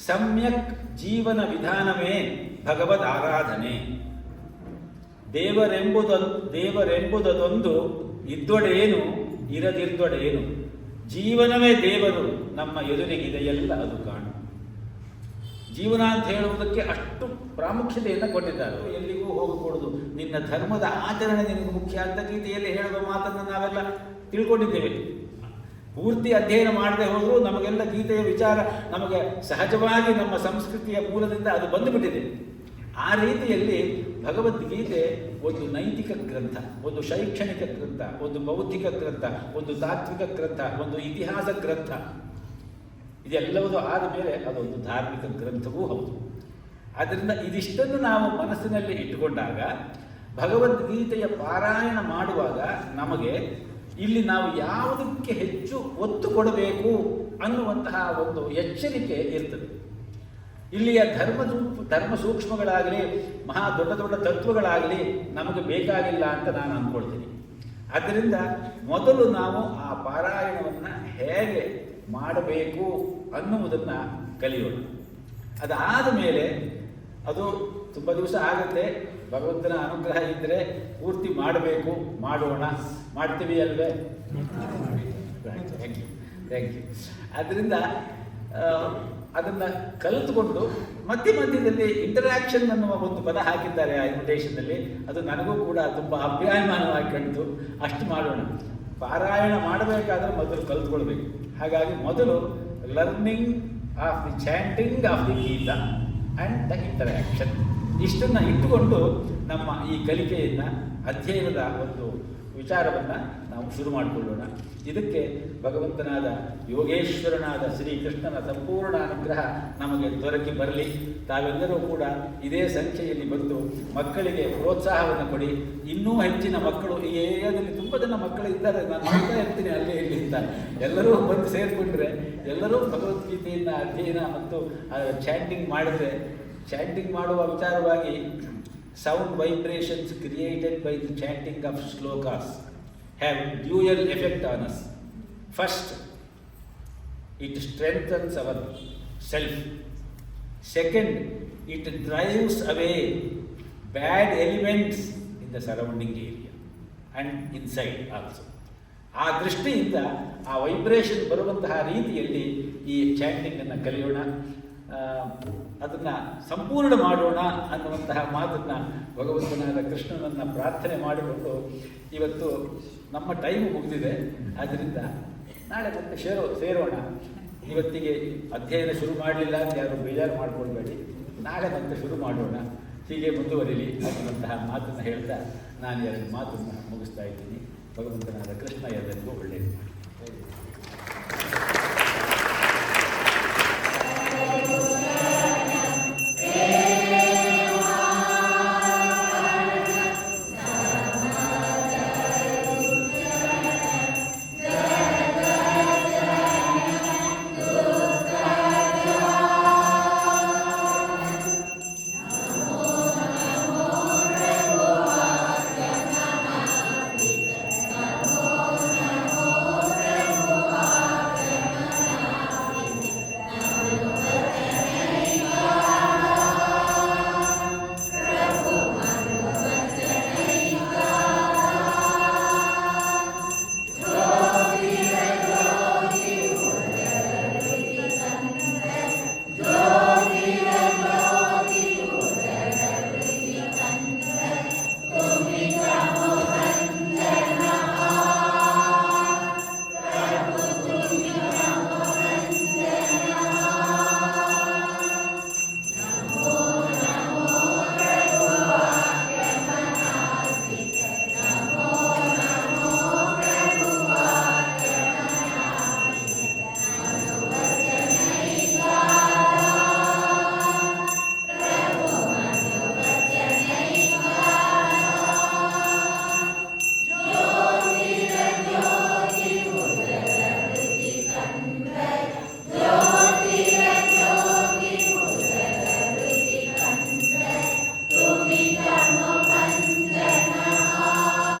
ಸಮ್ಯಕ್ ಜೀವನ ವಿಧಾನವೇ ಭಗವದ್ ಆರಾಧನೆ. ದೇವರೆಂಬುದೊಂದು ಇದ್ದೊಡೇನು ಇರದಿರ್ದೊಡೇನು, ಜೀವನವೇ ದೇವರು ನಮ್ಮ ಎದುರಿಗಿದೆಯಲ್ಲ ಅದು ಕಾಣು. ಜೀವನ ಅಂತ ಹೇಳುವುದಕ್ಕೆ ಅಷ್ಟು ಪ್ರಾಮುಖ್ಯತೆಯನ್ನು ಕೊಟ್ಟಿದ್ದಾರೆ. ಎಲ್ಲಿಗೂ ಹೋಗಕೂಡದು, ನಿನ್ನ ಧರ್ಮದ ಆಚರಣೆ ನಿನಗೆ ಮುಖ್ಯ ಅಂತ ಗೀತೆಯಲ್ಲಿ ಹೇಳುವ ಮಾತನ್ನು ನಾವೆಲ್ಲ ತಿಳ್ಕೊಂಡಿದ್ದೇವೆ. ಪೂರ್ತಿ ಅಧ್ಯಯನ ಮಾಡದೆ ಹೋದರೂ ನಮಗೆಲ್ಲ ಗೀತೆಯ ವಿಚಾರ ನಮಗೆ ಸಹಜವಾಗಿ ನಮ್ಮ ಸಂಸ್ಕೃತಿಯ ಮೂಲದಿಂದ ಅದು ಬಂದುಬಿಟ್ಟಿದೆ. ಆ ರೀತಿಯಲ್ಲಿ ಭಗವದ್ಗೀತೆ ಒಂದು ನೈತಿಕ ಗ್ರಂಥ, ಒಂದು ಶೈಕ್ಷಣಿಕ ಗ್ರಂಥ, ಒಂದು ಬೌದ್ಧಿಕ ಗ್ರಂಥ, ಒಂದು ತಾತ್ವಿಕ ಗ್ರಂಥ, ಒಂದು ಇತಿಹಾಸ ಗ್ರಂಥ. ಇದೆಲ್ಲವೂ ಆದ ಮೇಲೆ ಅದೊಂದು ಧಾರ್ಮಿಕ ಗ್ರಂಥವೂ ಹೌದು. ಆದ್ದರಿಂದ ಇದಿಷ್ಟನ್ನು ನಾವು ಮನಸ್ಸಿನಲ್ಲಿ ಇಟ್ಟುಕೊಂಡಾಗ ಭಗವದ್ಗೀತೆಯ ಪಾರಾಯಣ ಮಾಡುವಾಗ ನಮಗೆ ಇಲ್ಲಿ ನಾವು ಯಾವುದಕ್ಕೆ ಹೆಚ್ಚು ಒತ್ತು ಕೊಡಬೇಕು ಅನ್ನುವಂತಹ ಒಂದು ಎಚ್ಚರಿಕೆ ಇರ್ತದೆ. ಇಲ್ಲಿಯ ಧರ್ಮ ಸೂಕ್ಷ್ಮಗಳಾಗಲಿ, ಮಹಾ ದೊಡ್ಡ ತತ್ವಗಳಾಗಲಿ ನಮಗೆ ಬೇಕಾಗಿಲ್ಲ ಅಂತ ನಾನು ಅಂದ್ಕೊಳ್ತೀನಿ. ಆದ್ದರಿಂದ ಮೊದಲು ನಾವು ಆ ಪಾರಾಯಣವನ್ನು ಹೇಗೆ ಮಾಡಬೇಕು ಅನ್ನುವುದನ್ನು ಕಲಿಯೋಣ. ಅದಾದ ಮೇಲೆ ಅದು ತುಂಬ ದಿವಸ ಆಗುತ್ತೆ. ಭಗವಂತನ ಅನುಗ್ರಹ ಇದ್ದರೆ ಪೂರ್ತಿ ಮಾಡಬೇಕು, ಮಾಡೋಣ, ಮಾಡ್ತೀವಿ ಅಲ್ವೇ? Thank you. ಆದ್ದರಿಂದ ಅದನ್ನು ಕಲಿತುಕೊಂಡು ಮಧ್ಯದಲ್ಲಿ ಇಂಟರಾಕ್ಷನ್ ಅನ್ನುವ ಒಂದು ಪದ ಹಾಕಿದ್ದಾರೆ ಆ ಇನ್ವಿಟೇಷನ್ನಲ್ಲಿ. ಅದು ನನಗೂ ಕೂಡ ತುಂಬ ಅಭಿಮಾನವಾಗಿ ಕಂಡು ಅಷ್ಟು ಮಾಡೋಣ. ಪಾರಾಯಣ ಮಾಡಬೇಕಾದ್ರೆ ಮೊದಲು ಕಲಿತ್ಕೊಳ್ಬೇಕು. ಹಾಗಾಗಿ ಮೊದಲು learning of the chanting of the Gita and the interaction, ಇಷ್ಟನ್ನು ಇಟ್ಟುಕೊಂಡು ನಮ್ಮ ಈ ಕಲಿಕೆಯನ್ನು, ಅಧ್ಯಯನದ ಒಂದು ವಿಚಾರವನ್ನು ನಾವು ಶುರು ಮಾಡಿಕೊಳ್ಳೋಣ. ಇದಕ್ಕೆ ಭಗವಂತನಾದ ಯೋಗೇಶ್ವರನಾದ ಶ್ರೀಕೃಷ್ಣನ ಸಂಪೂರ್ಣ ಅನುಗ್ರಹ ನಮಗೆ ದೊರಕಿ ಬರಲಿ. ತಾವೆಲ್ಲರೂ ಕೂಡ ಇದೇ ಸಂಖ್ಯೆಯಲ್ಲಿ ಬಂದು ಮಕ್ಕಳಿಗೆ ಪ್ರೋತ್ಸಾಹವನ್ನು ಕೊಡಿ. ಇನ್ನೂ ಹೆಚ್ಚಿನ ಮಕ್ಕಳು ಈ ಏರಿಯಾದಲ್ಲಿ ತುಂಬ ಜನ ಮಕ್ಕಳು ಇದ್ದಾರೆ, ನಾನು ನೋಡ್ತಾ ಇರ್ತೀನಿ ಅಲ್ಲಿ ಇಲ್ಲಿ ಅಂತ. ಎಲ್ಲರೂ ಬಂದು ಸೇರಿಕೊಂಡ್ರೆ, ಎಲ್ಲರೂ ಭಗವದ್ಗೀತೆಯನ್ನು ಅಧ್ಯಯನ ಮತ್ತು ಚಾಂಟಿಂಗ್ ಮಾಡಿದ್ರೆ, ಚಾಂಟಿಂಗ್ ಮಾಡುವ ವಿಚಾರವಾಗಿ sound vibrations created by the chanting of shlokas have dual effect on us. First, it strengthens our self. Second, it drives away bad elements in the surrounding area and inside also. ಆ ದೃಷ್ಟಿಯಿಂದ ಆ vibration ಬರುವಂತಹ ರೀತಿಯಲ್ಲಿ ಈ ಚಾಂಟಿಂಗನ್ನು ಕಲಿಯೋಣ, ಅದನ್ನು ಸಂಪೂರ್ಣ ಮಾಡೋಣ ಅನ್ನುವಂತಹ ಮಾತನ್ನು ಭಗವಂತನಾದ ಕೃಷ್ಣನನ್ನು ಪ್ರಾರ್ಥನೆ ಮಾಡಿಕೊಂಡು ಇವತ್ತು ನಮ್ಮ ಟೈಮು ಮುಗಿದಿದೆ. ಆದ್ದರಿಂದ ನಾಳೆ ಮತ್ತೆ ಸೇರೋಣ. ಇವತ್ತಿಗೆ ಅಧ್ಯಯನ ಶುರು ಮಾಡಲಿಲ್ಲ ಅಂತ ಯಾರು ಬೇಜಾರು ಮಾಡಿಕೊಳ್ಬೇಡಿ, ನಾಳೆ ಮತ್ತೆ ಶುರು ಮಾಡೋಣ, ಹೀಗೆ ಮುಂದುವರಿಲಿ ಅನ್ನುವಂತಹ ಮಾತನ್ನು ಹೇಳ್ತಾ ನಾನು ಎರಡು ಮಾತನ್ನು ಮುಗಿಸ್ತಾ ಇದ್ದೀನಿ. ಭಗವಂತನಾದ ಕೃಷ್ಣ ಎಲ್ಲರಿಗೂ ಒಳ್ಳೆಯದು ಮಾಡಿ.